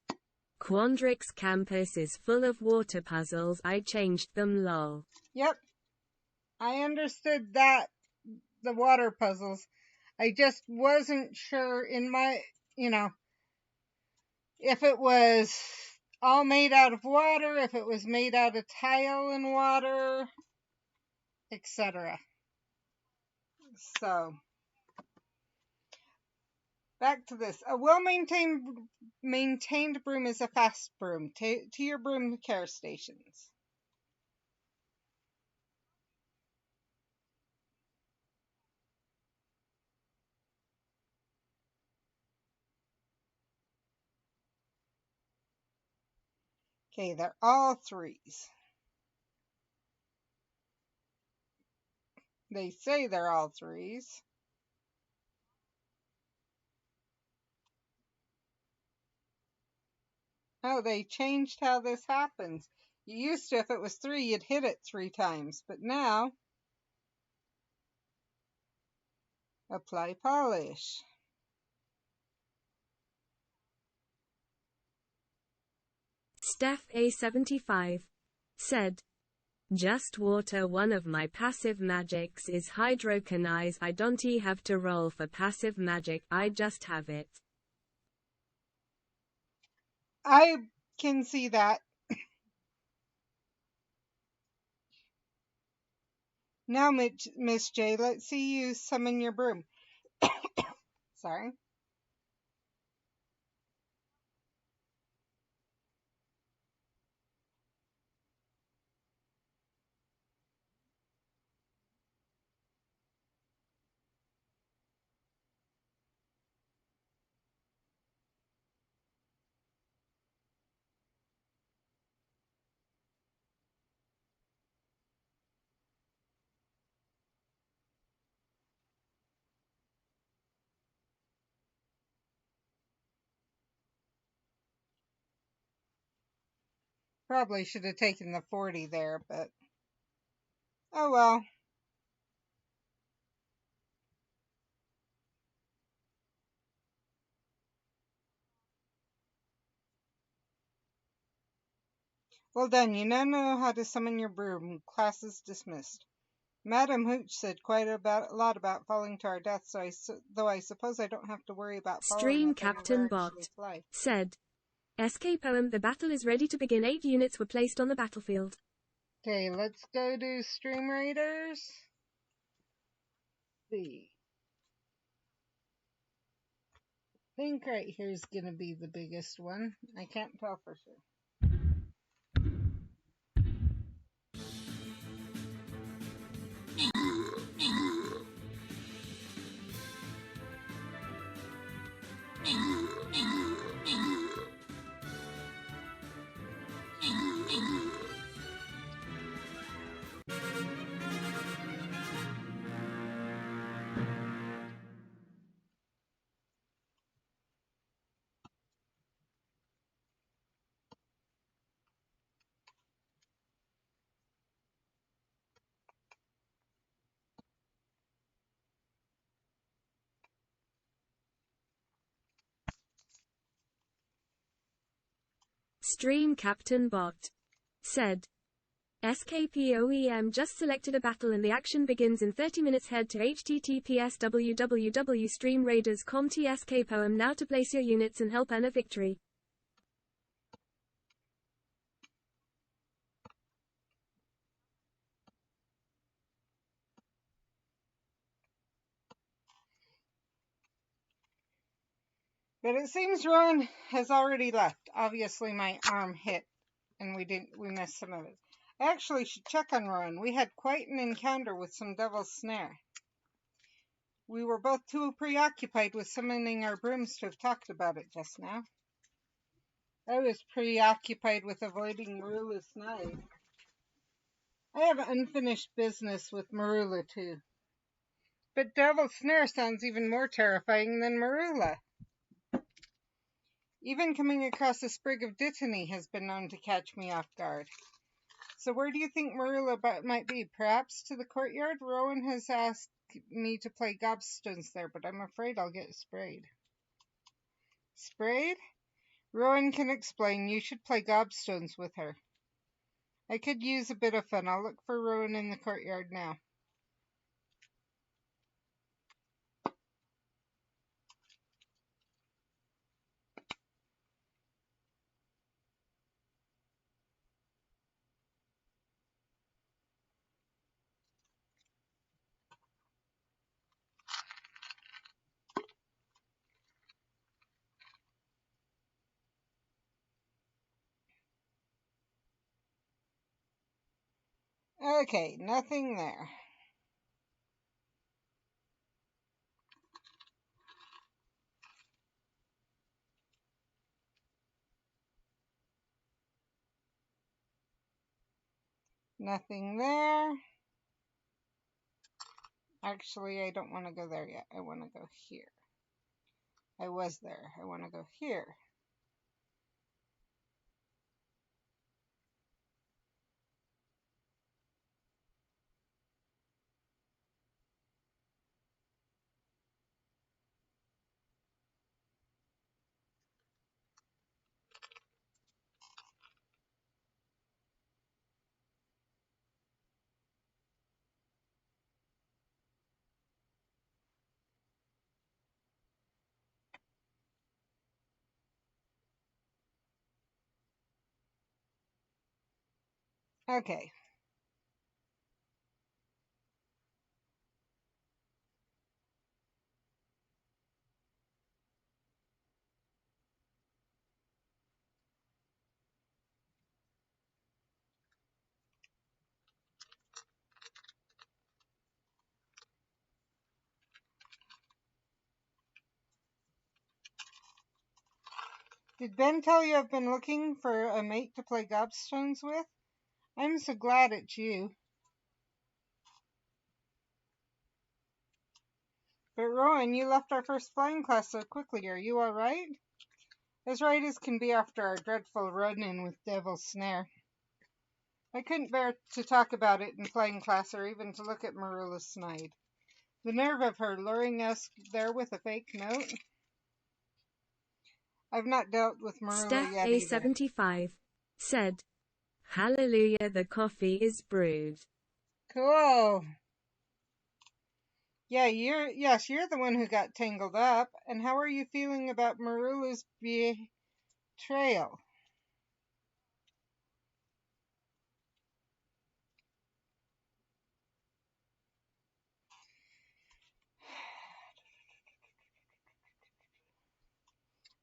Quandrix campus is full of water puzzles. I changed them, lol. Yep. I understood that, the water puzzles. I just wasn't sure in my, if it was all made out of water, if it was made out of tile and water, etc. So, back to this. A well-maintained broom is a fast broom. To your broom care stations. Okay, they're all threes. They say they're all threes. Oh, they changed how this happens. You used to, if it was three, you'd hit it 3 times. But now, apply polish. Steph A75 said, just water. One of my passive magics is hydroconize. I don't have to roll for passive magic. I just have it. I can see that. Now, Miss J, let's see you summon your broom. Sorry. Probably should have taken the 40 there, but oh well. Well done. You now know how to summon your broom. Class is dismissed. Madam Hooch said quite a lot about falling to our death, so though I suppose I don't have to worry about falling Stream if I never Captain actually Bot fly. said, SK Poem, the battle is ready to begin. 8 units were placed on the battlefield. Okay, let's go to Stream Raiders. See. think right here is going to be the biggest one. I can't tell for sure. Stream Captain Bot said, SKPOEM just selected a battle and the action begins in 30 minutes. Head to https www.streamraiders.com tskpoem now to place your units and help earn a victory. But it seems Rowan has already left. Obviously my arm hit and we missed some of it. I actually should check on Rowan. We had quite an encounter with some devil's snare. We were both too preoccupied with summoning our brooms to have talked about it just now. I was preoccupied with avoiding Marula's knife. I have unfinished business with Marula too. But devil's snare sounds even more terrifying than Marula. Even coming across a sprig of dittany has been known to catch me off guard. So where do you think Marula might be? Perhaps to the courtyard? Rowan has asked me to play gobstones there, but I'm afraid I'll get sprayed. Sprayed? Rowan can explain. You should play gobstones with her. I could use a bit of fun. I'll look for Rowan in the courtyard now. Okay, nothing there. Nothing there. Actually, I don't want to go there yet. I want to go here. I was there. I want to go here. Okay. Did Ben tell you I've been looking for a mate to play gobstones with? I'm so glad it's you. But Rowan, you left our first flying class so quickly. Are you alright? As right as can be after our dreadful run-in with Devil's Snare. I couldn't bear to talk about it in flying class or even to look at Marula snide. The nerve of her luring us there with a fake note. I've not dealt with Marula Steph yet either. A75 said, Hallelujah, the coffee is brewed. Cool. Yeah, you're the one who got tangled up. And how are you feeling about Marula's betrayal?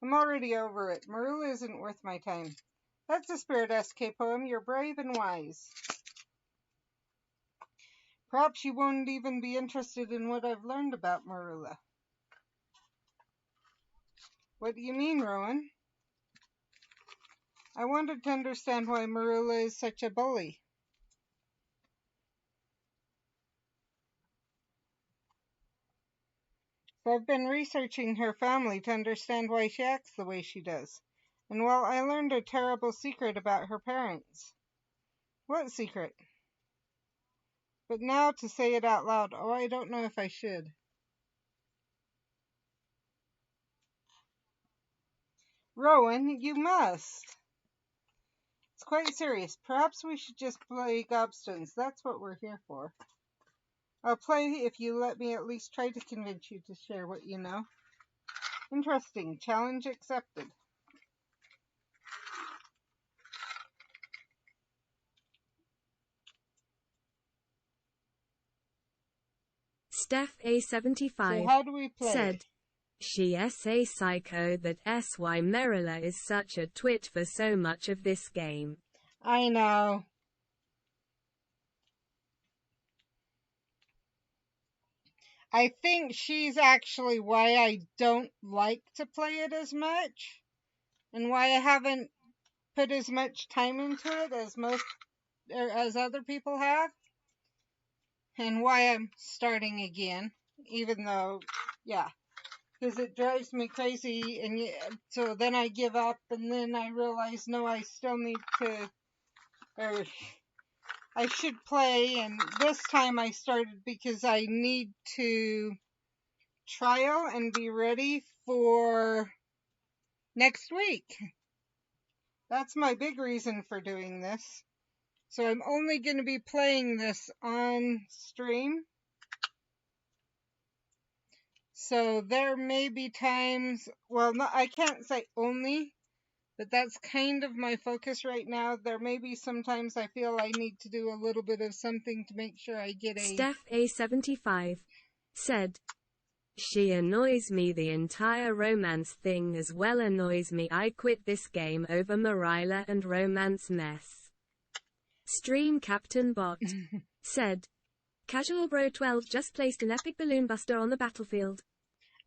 I'm already over it. Marula isn't worth my time. That's a Spirit SK poem. You're brave and wise. Perhaps you won't even be interested in what I've learned about Marula. What do you mean, Rowan? I wanted to understand why Marula is such a bully. So I've been researching her family to understand why she acts the way she does. And well, I learned a terrible secret about her parents. What secret? But now to say it out loud, oh, I don't know if I should. Rowan, you must. It's quite serious. Perhaps we should just play gobstones. That's what we're here for. I'll play if you let me at least try to convince you to share what you know. Interesting. Challenge accepted. Steph So A75 how do we play? said, she SA psycho that SY Merilla is such a twit for so much of this game. I know. I think she's actually why I don't like to play it as much, and why I haven't put as much time into it as other people have, and why I'm starting again, even though, yeah, because it drives me crazy, and so then I give up, and then I realize, no, I still need to, or I should play, and this time I started because I need to trial and be ready for next week. That's my big reason for doing this. So I'm only going to be playing this on stream. So there may be times, well, no, I can't say only, but that's kind of my focus right now. There may be sometimes I feel I need to do a little bit of something to make sure I get a... Steph A75 said, she annoys me. The entire romance thing as well annoys me. I quit this game over Marilla and romance mess. Stream Captain Bot said, Casual Bro 12 just placed an epic balloon buster on the battlefield.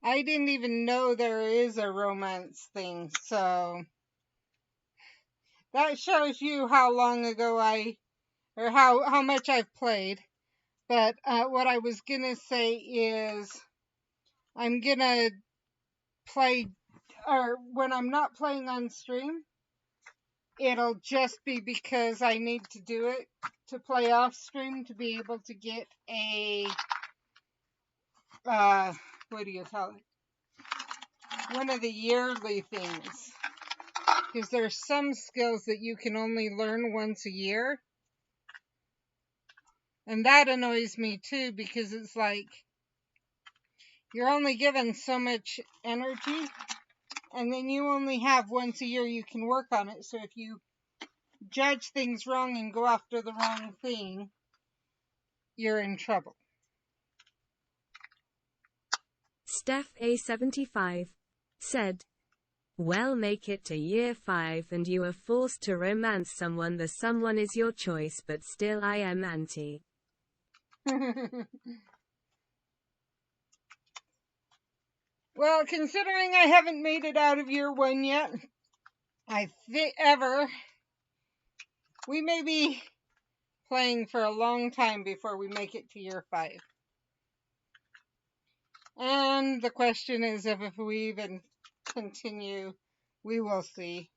I didn't even know there is a romance thing, so that shows you how long ago or how much I've played. But what I was gonna say is I'm gonna play, or when I'm not playing on stream, it'll just be because I need to do it to play off stream to be able to get a, what do you call it? One of the yearly things. Because there's some skills that you can only learn once a year. And that annoys me too, because it's like, you're only given so much energy, and then you only have once a year you can work on it. So if you judge things wrong and go after the wrong thing, you're in trouble. Steph A75 said, well, make it to year 5 and you are forced to romance someone. The someone is your choice, but still I am anti. Well, considering I haven't made it out of year 1 yet, I think we may be playing for a long time before we make it to year 5. And the question is if we even continue, we will see.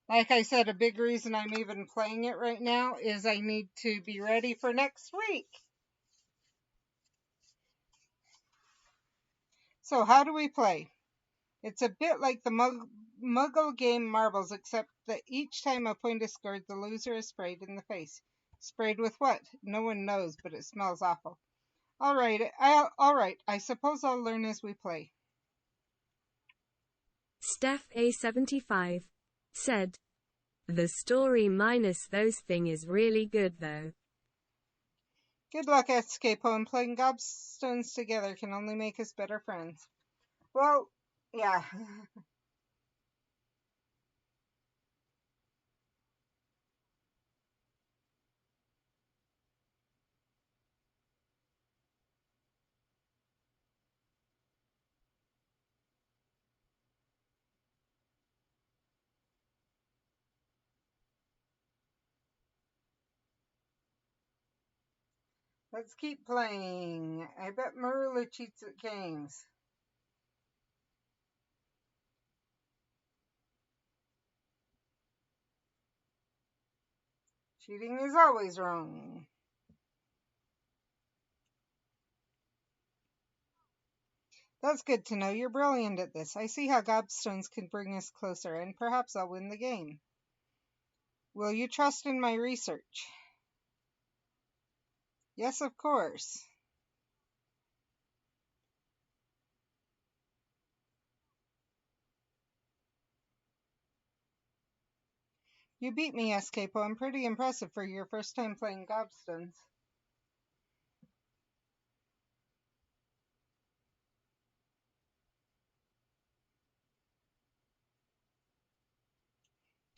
Like I said, a big reason I'm even playing it right now is I need to be ready for next week. So how do we play? It's a bit like the Muggle game Marbles, except that each time a point is scored, the loser is sprayed in the face. Sprayed with what? No one knows, but it smells awful. All right, I suppose I'll learn as we play. Steph A75 said, the story minus those thing is really good though. Good luck, SK Poem. Playing gobstones together can only make us better friends. Well, yeah. Let's keep playing. I bet Marula cheats at games. Cheating is always wrong. That's good to know. You're brilliant at this. I see how gobstones can bring us closer, and perhaps I'll win the game. Will you trust in my research? Yes, of course. You beat me, Escapo. I'm pretty impressive for your first time playing gobstones.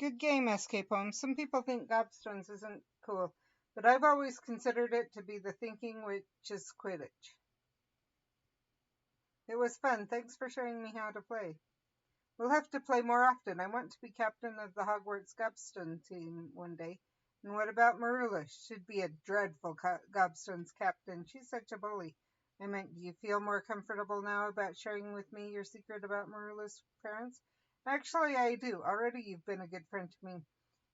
Good game, Escapo. Some people think gobstones isn't cool, but I've always considered it to be the thinking which is Quidditch. It was fun. Thanks for showing me how to play. We'll have to play more often. I want to be captain of the Hogwarts Gobstone team one day. And what about Marilla? She'd be a dreadful Gobstone's captain. She's such a bully. I meant, do you feel more comfortable now about sharing with me your secret about Marilla's parents? Actually, I do. Already you've been a good friend to me.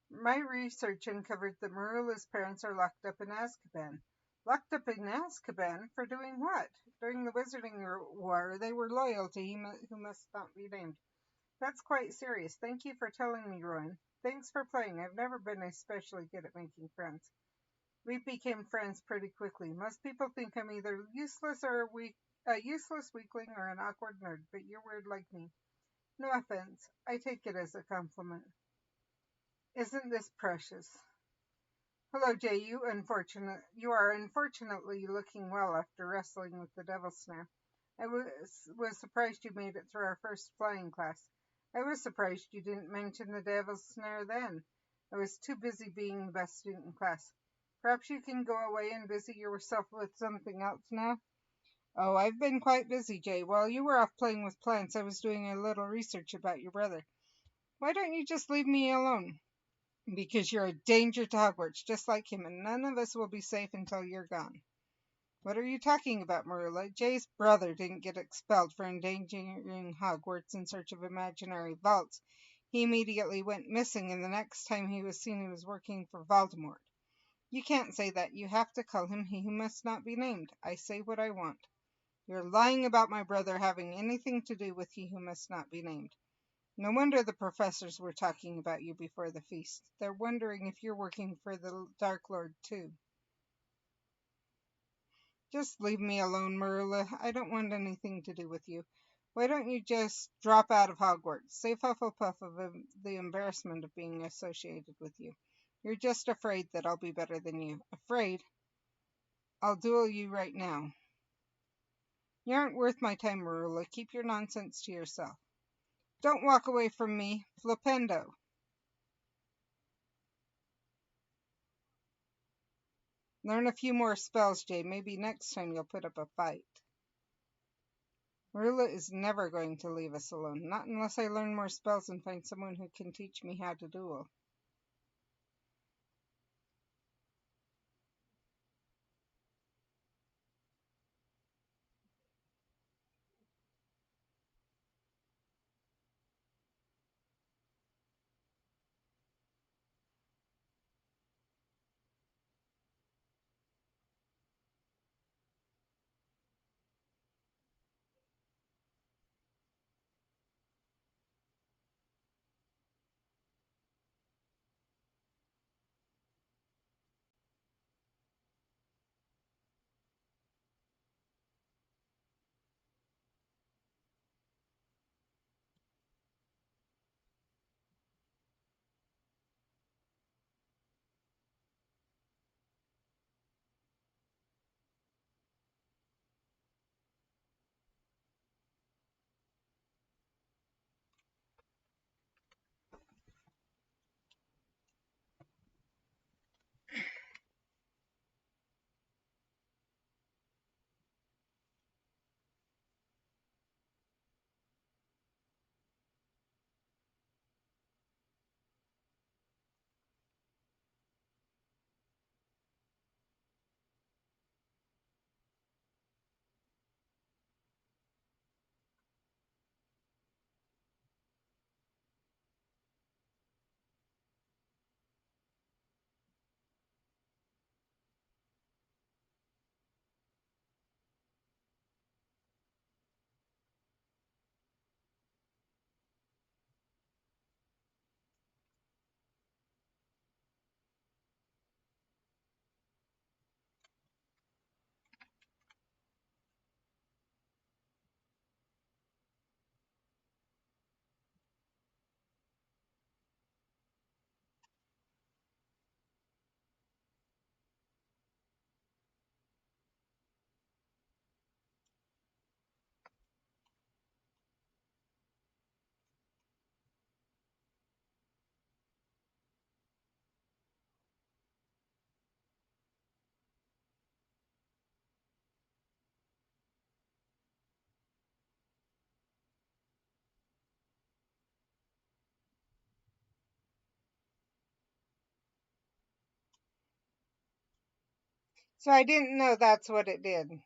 My research uncovered that Marilla's parents are locked up in Azkaban. Locked up in Azkaban? For doing what? During the Wizarding War, they were loyal to him who must not be named. That's quite serious. Thank you for telling me, Rowan. Thanks for playing. I've never been especially good at making friends. We became friends pretty quickly. Most people think I'm either useless or a useless weakling or an awkward nerd, but you're weird like me. No offense. I take it as a compliment. Isn't this precious? Hello, Jay. You are unfortunately looking well after wrestling with the devil snare. I was surprised you made it through our first flying class. I was surprised you didn't mention the devil's snare then. I was too busy being the best student in class. Perhaps you can go away and busy yourself with something else now? Oh, I've been quite busy, Jay. While you were off playing with plants, I was doing a little research about your brother. Why don't you just leave me alone? Because you're a danger to Hogwarts, just like him, and none of us will be safe until you're gone. What are you talking about, Marilla? Jay's brother didn't get expelled for endangering Hogwarts in search of imaginary vaults. He immediately went missing, and the next time he was seen, he was working for Voldemort. You can't say that. You have to call him he who must not be named. I say what I want. You're lying about my brother having anything to do with he who must not be named. No wonder the professors were talking about you before the feast. They're wondering if you're working for the Dark Lord, too. Just leave me alone, Marilla. I don't want anything to do with you. Why don't you just drop out of Hogwarts? Save Hufflepuff of the embarrassment of being associated with you. You're just afraid that I'll be better than you. Afraid? I'll duel you right now. You aren't worth my time, Marilla. Keep your nonsense to yourself. Don't walk away from me. Flipendo. Learn a few more spells, Jay. Maybe next time you'll put up a fight. Marilla is never going to leave us alone, not unless I learn more spells and find someone who can teach me how to duel. So I didn't know that's what it did.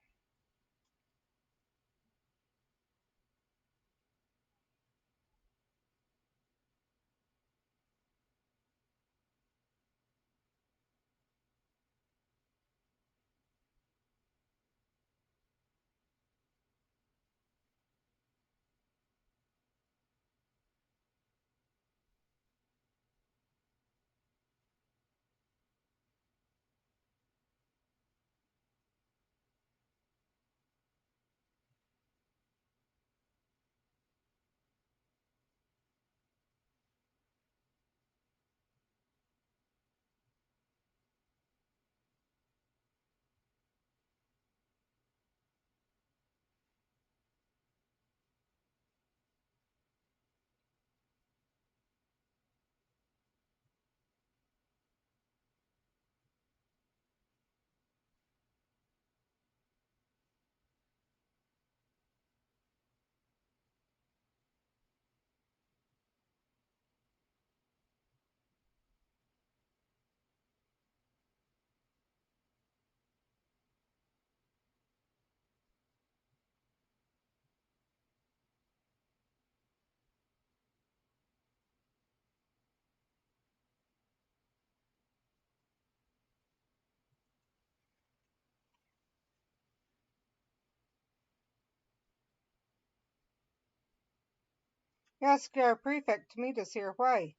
Ask our prefect to meet us here. Why?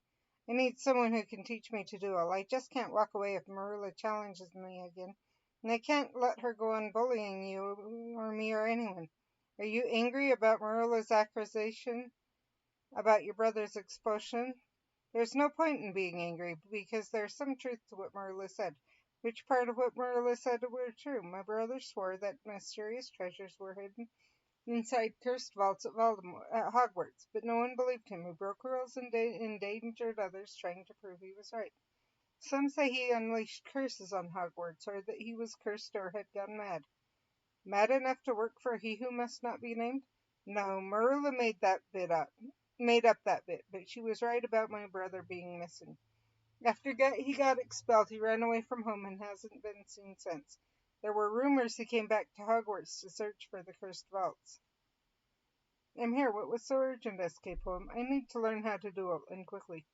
I need someone who can teach me to duel. I just can't walk away if Marilla challenges me again. And I can't let her go on bullying you or me or anyone. Are you angry about Marilla's accusation about your brother's expulsion? There's no point in being angry because there's some truth to what Marilla said. Which part of what Marilla said were true? My brother swore that mysterious treasures were hidden inside cursed vaults at Hogwarts, but no one believed him. He broke rules and endangered others, trying to prove he was right. Some say he unleashed curses on Hogwarts, or that he was cursed or had gone mad. Mad enough to work for he who must not be named? No, Marilla made up that bit, but she was right about my brother being missing. After he got expelled, he ran away from home and hasn't been seen since. There were rumors he came back to Hogwarts to search for the cursed vaults. I'm here. What was so urgent, SK Poem? I need to learn how to duel, and quickly.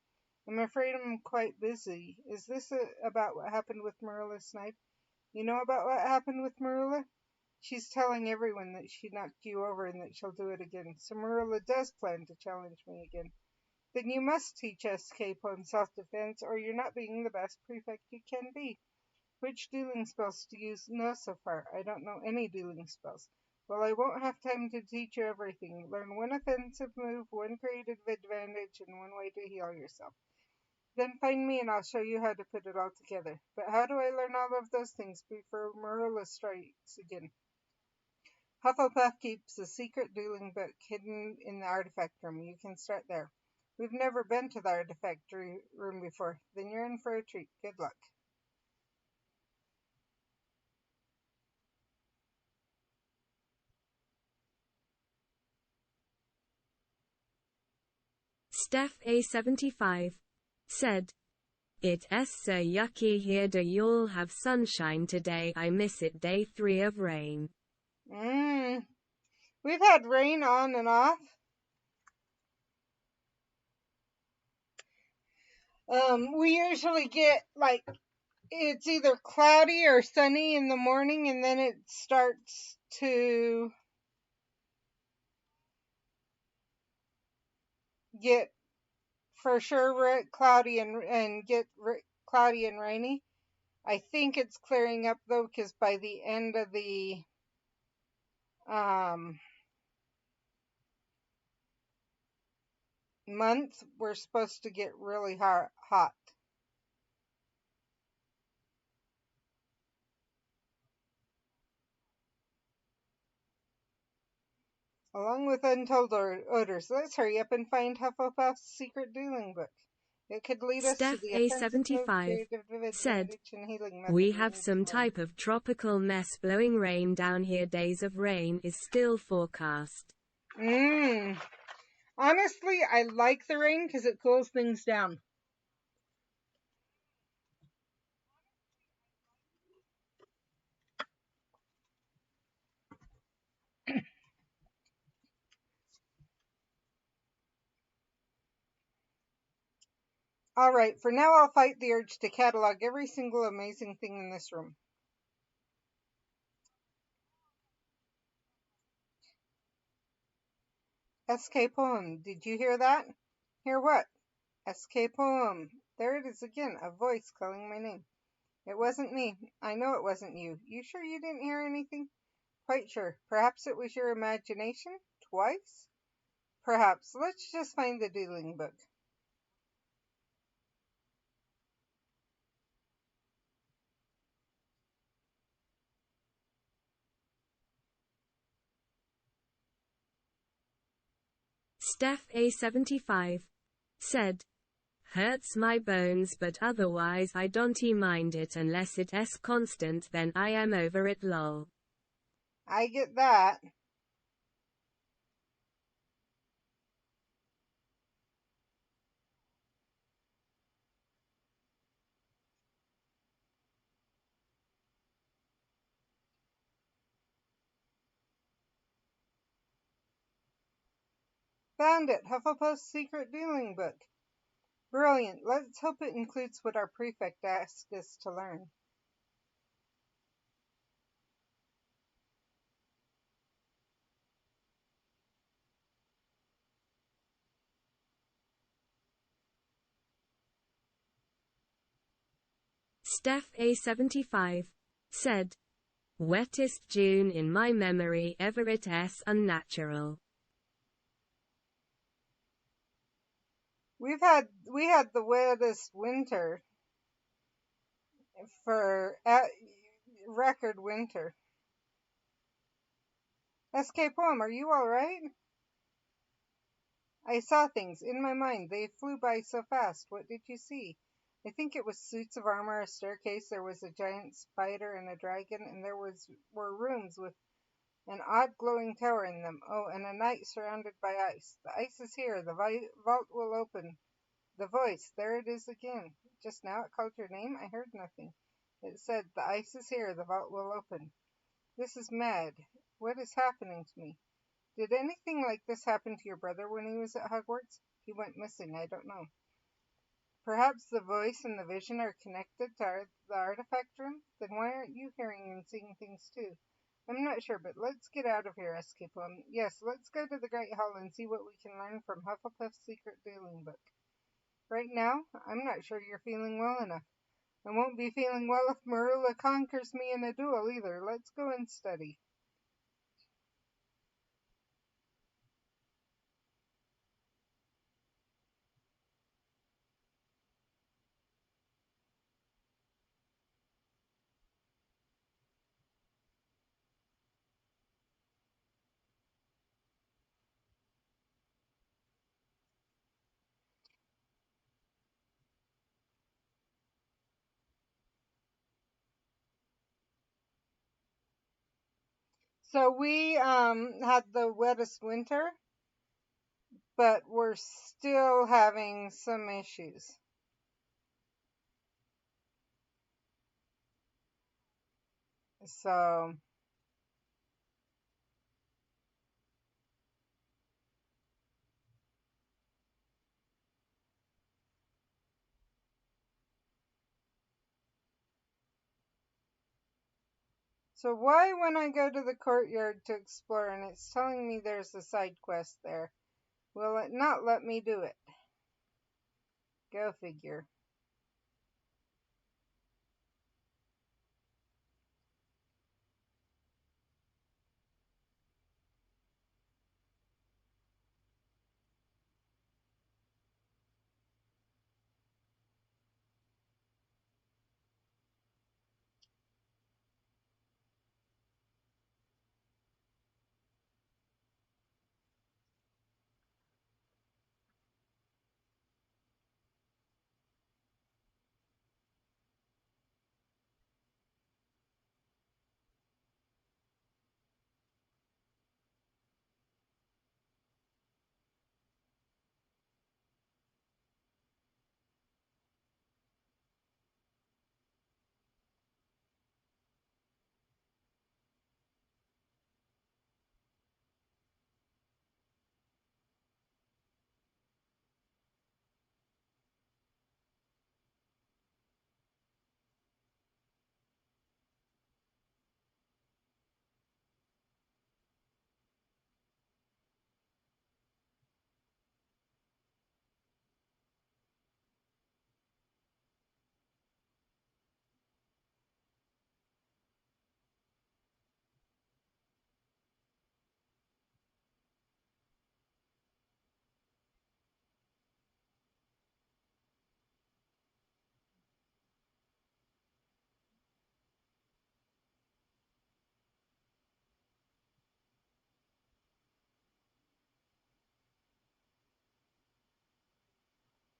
I'm afraid I'm quite busy. Is this about what happened with Marilla Snipe? You know about what happened with Marilla? She's telling everyone that she knocked you over and that she'll do it again. So Marilla does plan to challenge me again. Then you must teach SK Poem self-defense, or you're not being the best prefect you can be. Which dueling spells to use? No, so far. I don't know any dueling spells. Well, I won't have time to teach you everything. Learn one offensive move, one creative advantage, and one way to heal yourself. Then find me and I'll show you how to put it all together. But how do I learn all of those things before Marilla strikes again? Hufflepuff keeps a secret dueling book hidden in the artifact room. You can start there. We've never been to the artifact room before. Then you're in for a treat. Good luck. Steph A75 said, "It's so yucky here. Do y'all have sunshine today? I miss it. Day 3 of rain." We've had rain on and off. We usually get like it's either cloudy or sunny in the morning, and then it starts to get for sure cloudy and get cloudy and rainy. I think it's clearing up though, because by the end of the um, month, we're supposed to get really hot. Along with untold odors. Let's hurry up and find Hufflepuff's secret dueling book. It could lead us to Steph the offensive move, A75 creative said, advantage, and healing method "We we have need some to learn. type of tropical mess blowing rain down here. Days of rain is still forecast." Honestly, I like the rain because it cools things down. All right, for now I'll fight the urge to catalog every single amazing thing in this room. SK Poem, did you hear that? Hear what? SK Poem. There it is again, a voice calling my name. It wasn't me. I know it wasn't you. You sure you didn't hear anything? Quite sure. Perhaps it was your imagination? Twice? Perhaps. Let's just find the dealing book. Steph A75 said, hurts my bones but otherwise I don't mind it unless it's constant then I am over it lol. I get that. Found it. Hufflepuff's secret dealing book. Brilliant. Let's hope it includes what our prefect asked us to learn. Steph A75 said, wettest June in my memory ever it's unnatural. We had the wettest winter for record winter. SK Poem, are you alright? I saw things in my mind. They flew by so fast. What did you see? I think it was suits of armor, a staircase, there was a giant spider and a dragon, and were rooms with an odd glowing tower in them. Oh, and a night surrounded by ice. The ice is here. The vault will open. The voice. There it is again. Just now it called your name. I heard nothing. It said, the ice is here. The vault will open. This is mad. What is happening to me? Did anything like this happen to your brother when he was at Hogwarts? He went missing. I don't know. Perhaps the voice and the vision are connected to the artifact room? Then why aren't you hearing and seeing things too? I'm not sure, but let's get out of here, Escape Plum. Yes, let's go to the Great Hall and see what we can learn from Hufflepuff's secret dealing book. Right now, I'm not sure you're feeling well enough. I won't be feeling well if Marilla conquers me in a duel either. Let's go and study. So we had the wettest winter, but we're still having some issues. So why when I go to the courtyard to explore and it's telling me there's a side quest there, will it not let me do it? Go figure.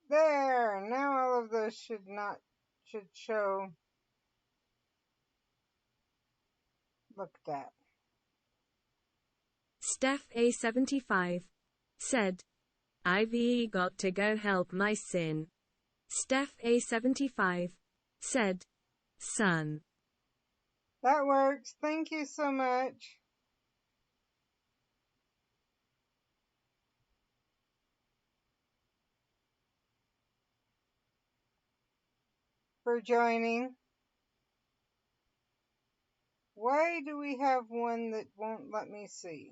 There, now all of those should show looked at. Steph A75 said, I've got to go help my sin. Steph A75 said, son. That works. Thank you so much for joining. Why do we have one that won't let me see?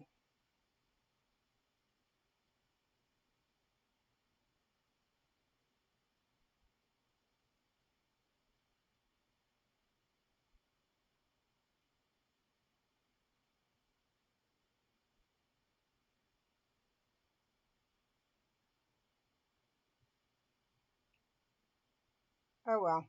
Oh well.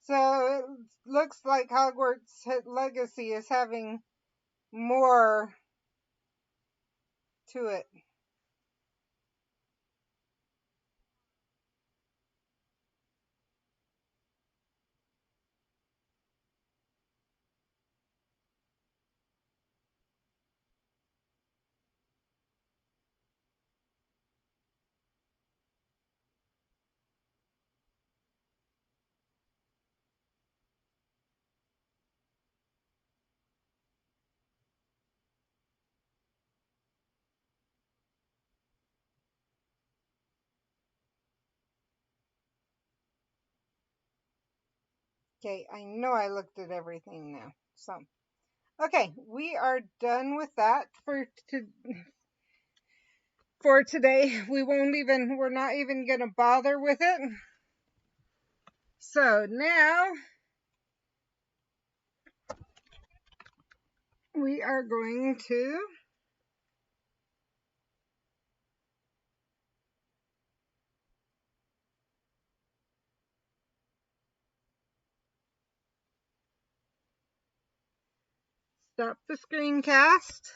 So it looks like Hogwarts Legacy is having more to it. Okay, I know I looked at everything now. So, okay, we are done with that for today. We're not even going to bother with it. So now we are going to stop the screencast.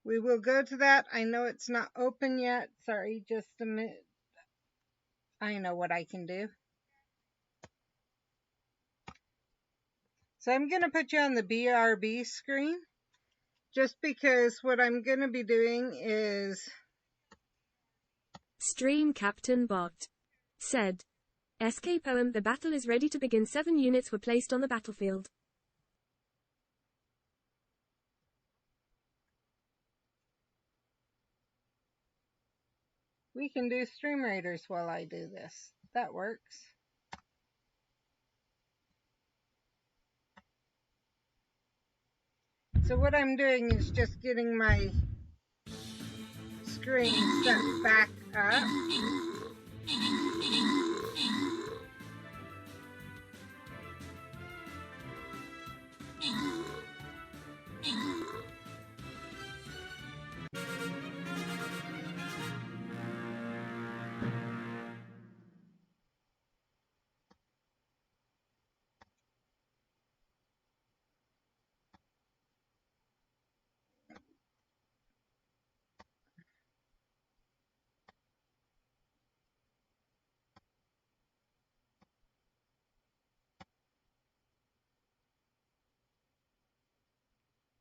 We will go to that. I know it's not open yet. Sorry, just a minute. I know what I can do. So I'm going to put you on the BRB screen just because what I'm going to be doing is Stream Captain Bot said, SK Poem, the battle is ready to begin. 7 units were placed on the battlefield. we can do Stream Raiders while I do this. That works. So what I'm doing is just getting my screen set back up.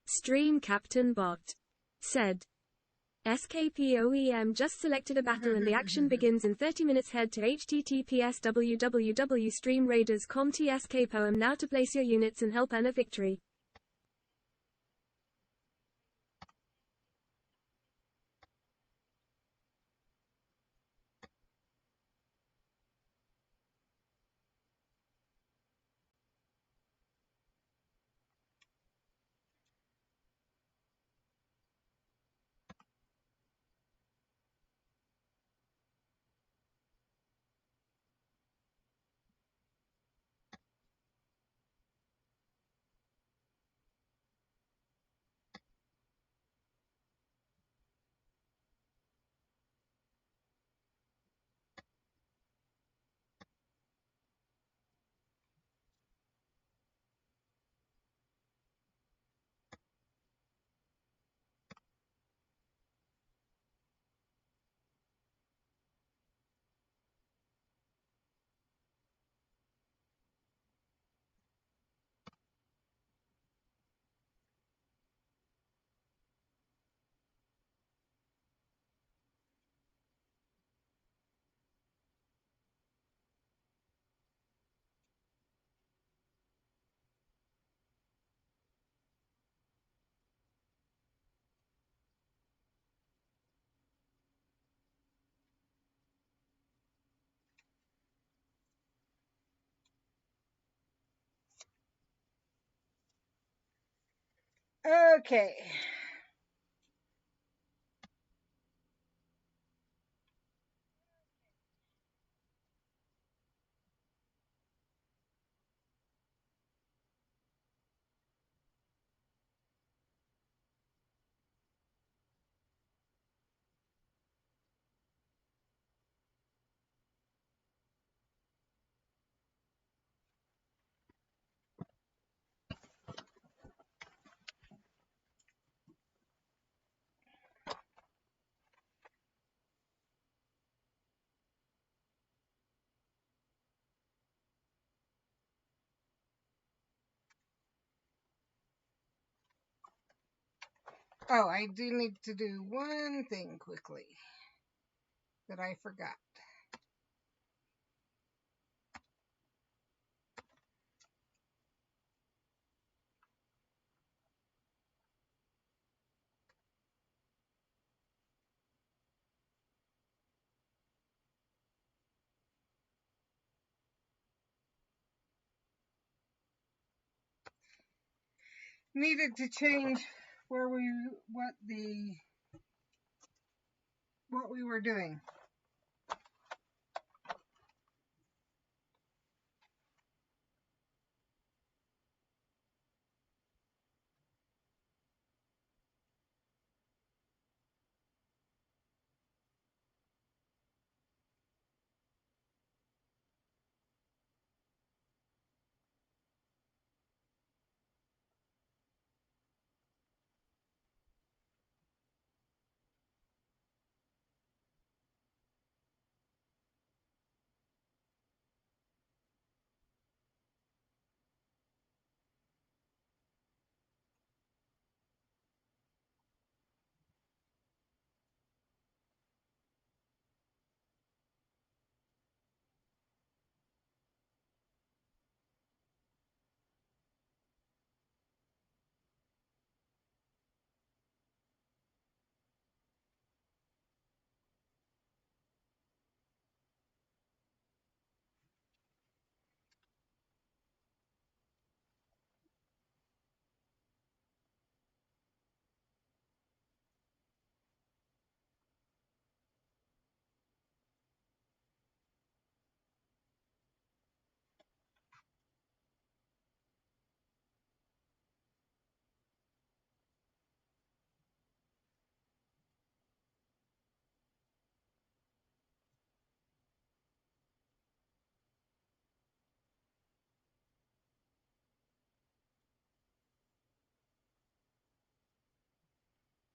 Stream Captain Bot said, SKPOEM just selected a battle and the action begins in 30 minutes. Head to https www.streamraiders.com TSK Poem now to place your units and help earn a victory. Okay. Oh, I do need to do one thing quickly that I forgot. Needed to change where we what we were doing.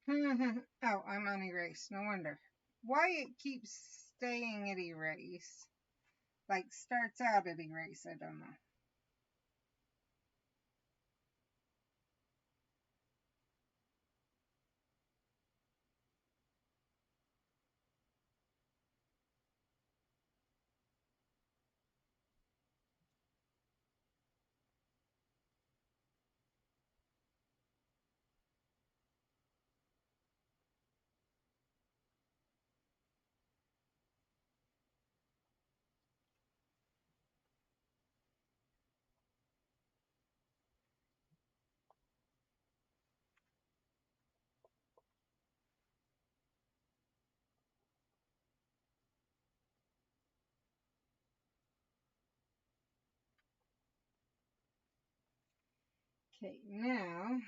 Oh, I'm on erase. No wonder. Why it keeps staying at erase? Like starts out at erase. I don't know. Okay, now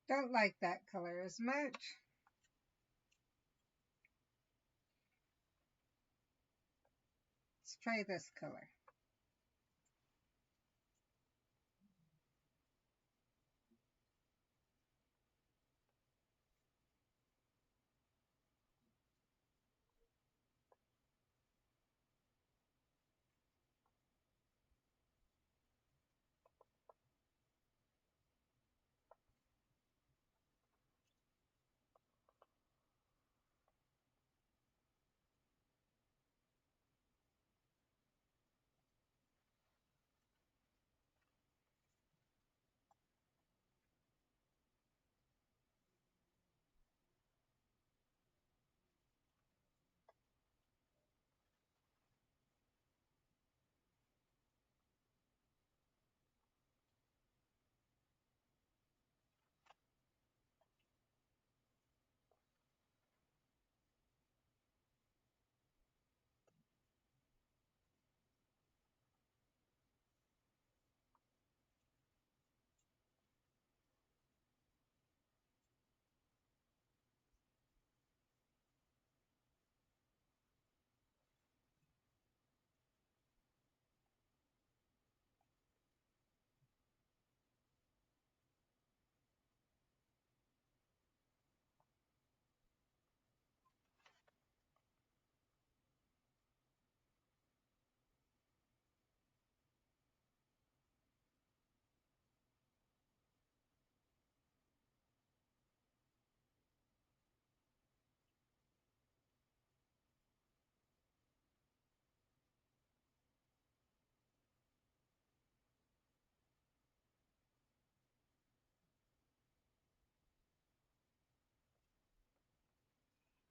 Don't like that color as much. Let's try this color.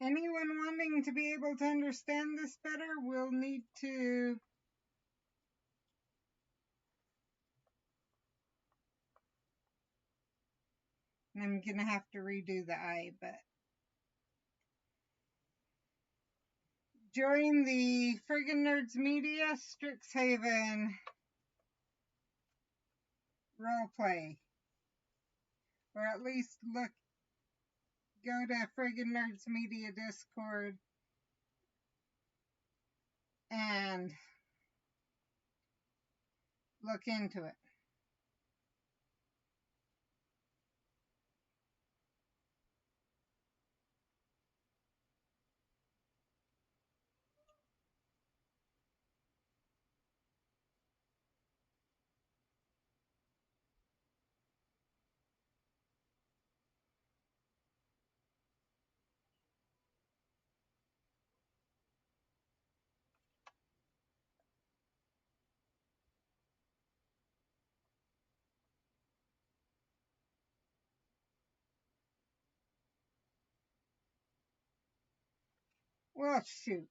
Anyone wanting to be able to understand this better will need to I'm going to have to redo the eye, but join the Friggin' Nerds Media Strixhaven roleplay. Or at least go to Friggin' Nerds Media Discord and look into it. Well, shoot.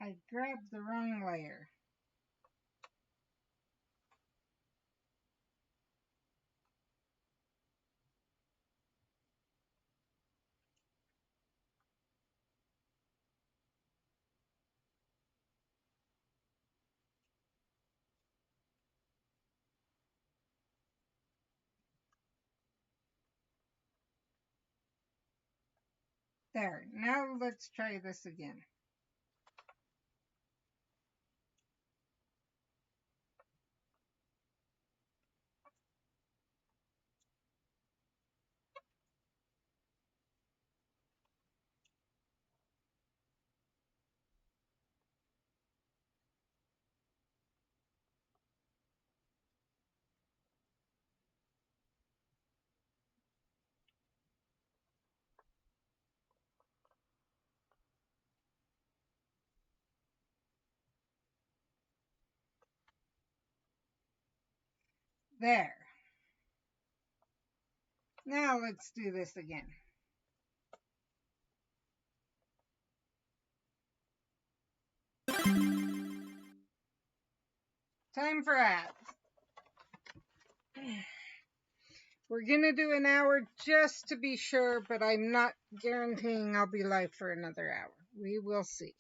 I grabbed the wrong layer. There. Now let's try this again. There. Now let's do this again. Time for ads. We're going to do an hour just to be sure, but I'm not guaranteeing I'll be live for another hour. We will see.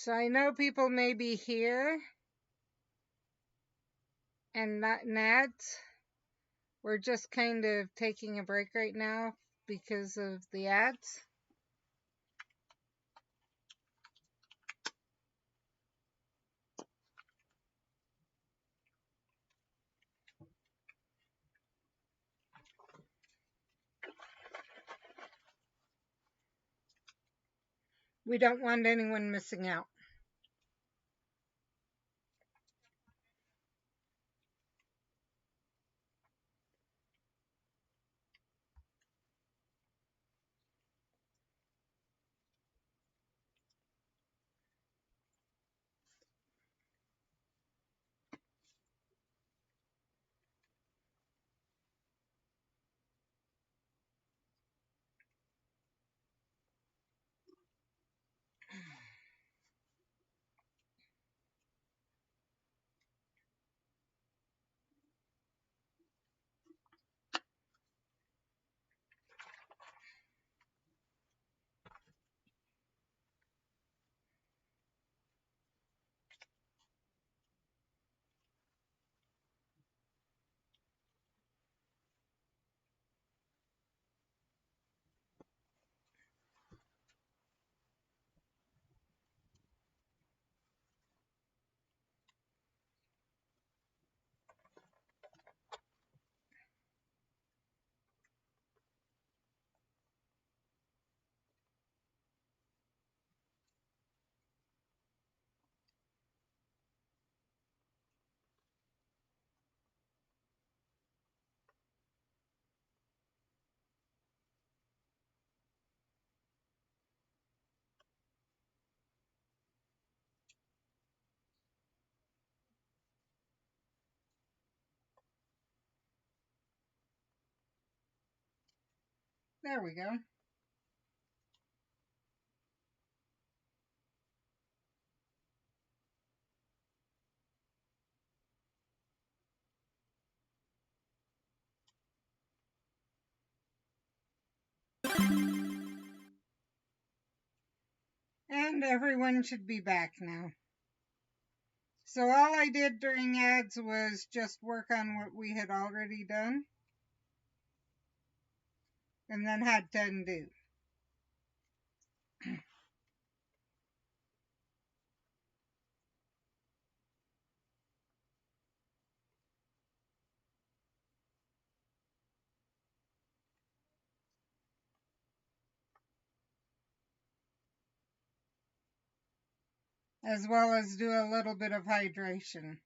So I know people may be here and not Nads. We're just kind of taking a break right now because of the ads. We don't want anyone missing out. There we go. And everyone should be back now. So all I did during ads was just work on what we had already done and then had to undo. As well as do a little bit of hydration.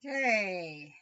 Okay.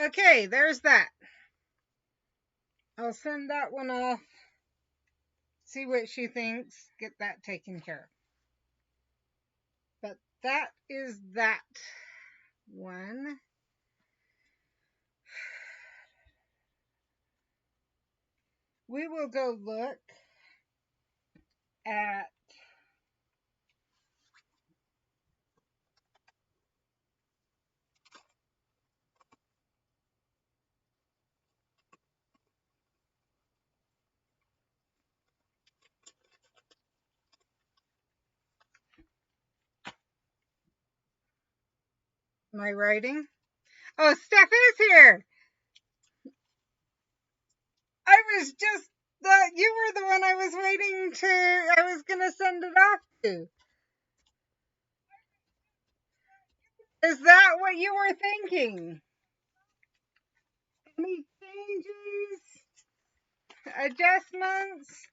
Okay, there's that. I'll send that one off. See what she thinks. Get that taken care of. But that is that one. We will go look at my writing. Oh, Steph is here. I was just you were the one I was waiting to. I was gonna send it off to. Is that what you were thinking? Any changes, adjustments?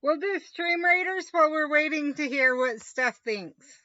We'll do Stream Raiders while we're waiting to hear what Steph thinks.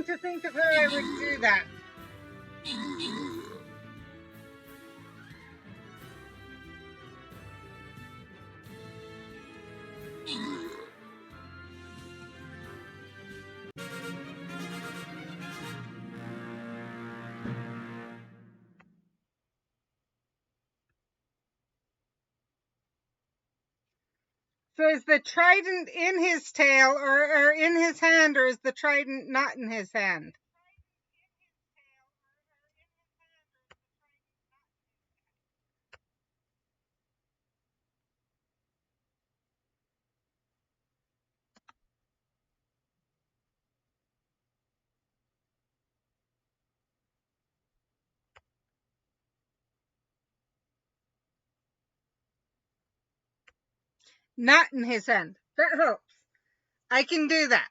to think of how I would do that. So is the trident in his tail or in his hand, or is the trident not in his hand? Not in his hand. That helps. I can do that.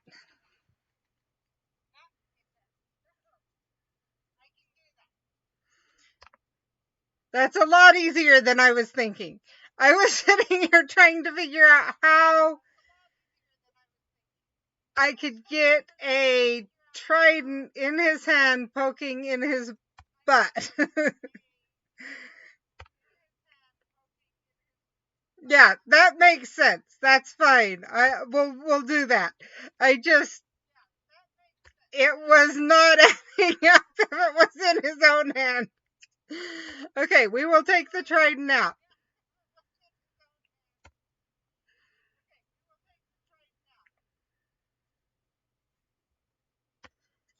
That's a lot easier than I was thinking. I was sitting here trying to figure out how I could get a trident in his hand poking in his butt. Yeah, that makes sense. That's fine. We'll do that. I just it was not adding up if it was in his own hand. Okay, we will take the trident out.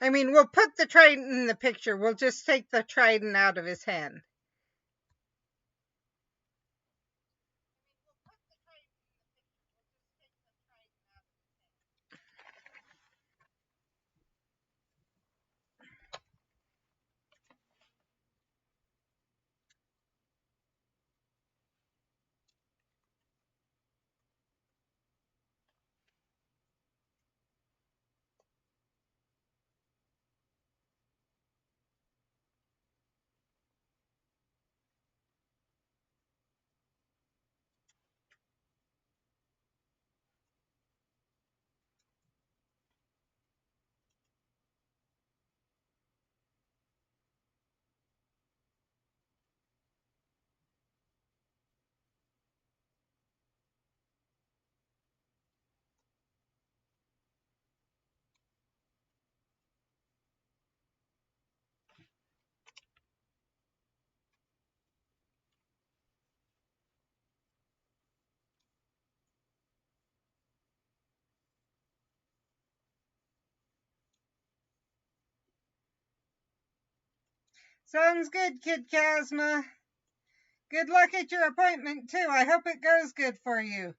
I mean, we'll put the trident in the picture. We'll just take the trident out of his hand. Sounds good, Kid Kazma. Good luck at your appointment, too. I hope it goes good for you.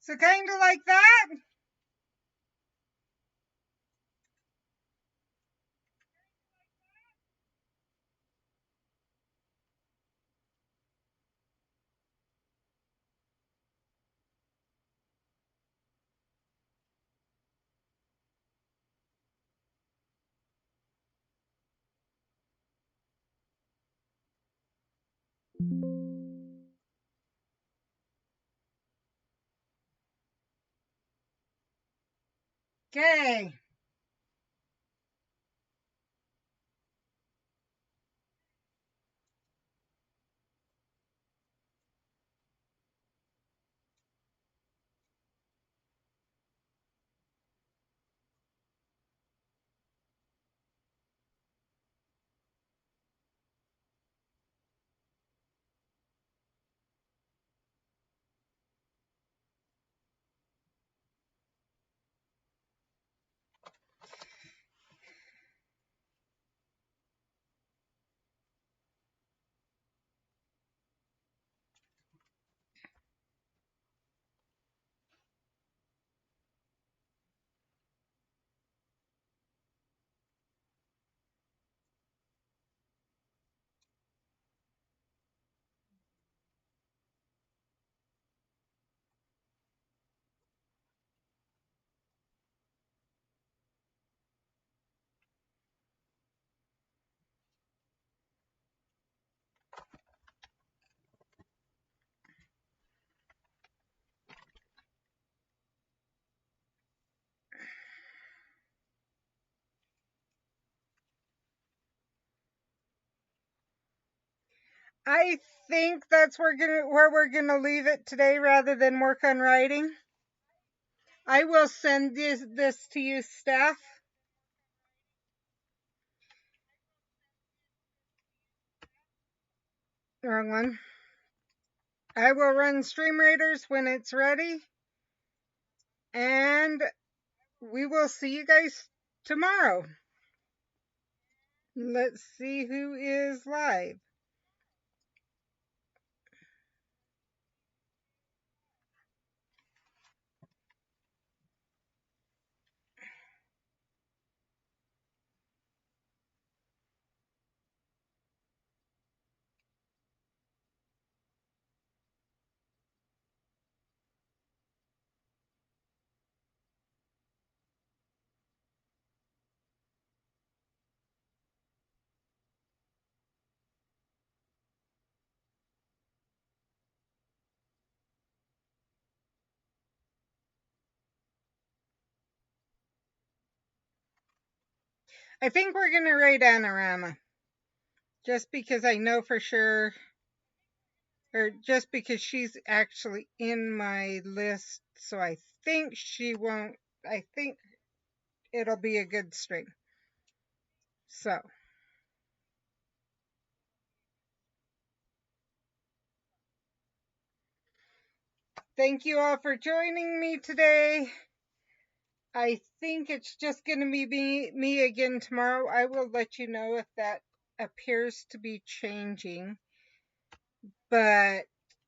So kind of like that. Okay. I think that's where we're gonna leave it today, rather than work on writing. I will send this to you, staff. Wrong one. I will run Stream Raiders when it's ready, and we will see you guys tomorrow. Let's see who is live. I think we're gonna rate Anorama, just because I know for sure, or just because she's actually in my list, so I think she won't. I think it'll be a good stream. So, thank you all for joining me today. I think it's just going to be me again tomorrow. I will let you know if that appears to be changing. But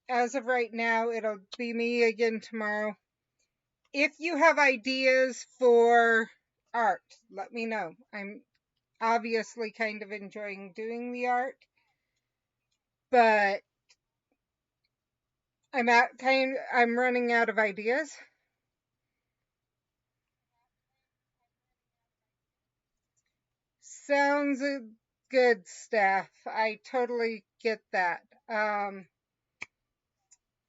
as of right now, it'll be me again tomorrow. If you have ideas for art, let me know. I'm obviously kind of enjoying doing the art, but I'm running out of ideas. Sounds good, staff. I totally get that.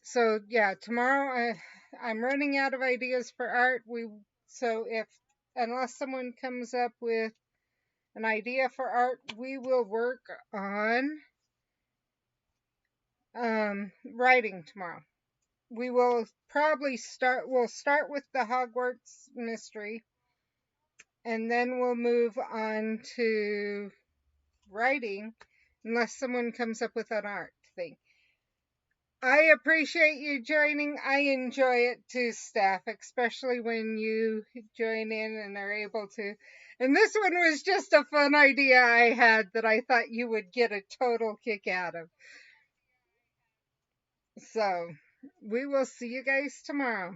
So yeah, tomorrow I'm running out of ideas for art. So if unless someone comes up with an idea for art, we will work on writing tomorrow. We will probably we'll start with the Hogwarts Mystery, and then we'll move on to writing, unless someone comes up with an art thing. I appreciate you joining. I enjoy it too, staff, especially when you join in and are able to. And this one was just a fun idea I had that I thought you would get a total kick out of. So, we will see you guys tomorrow.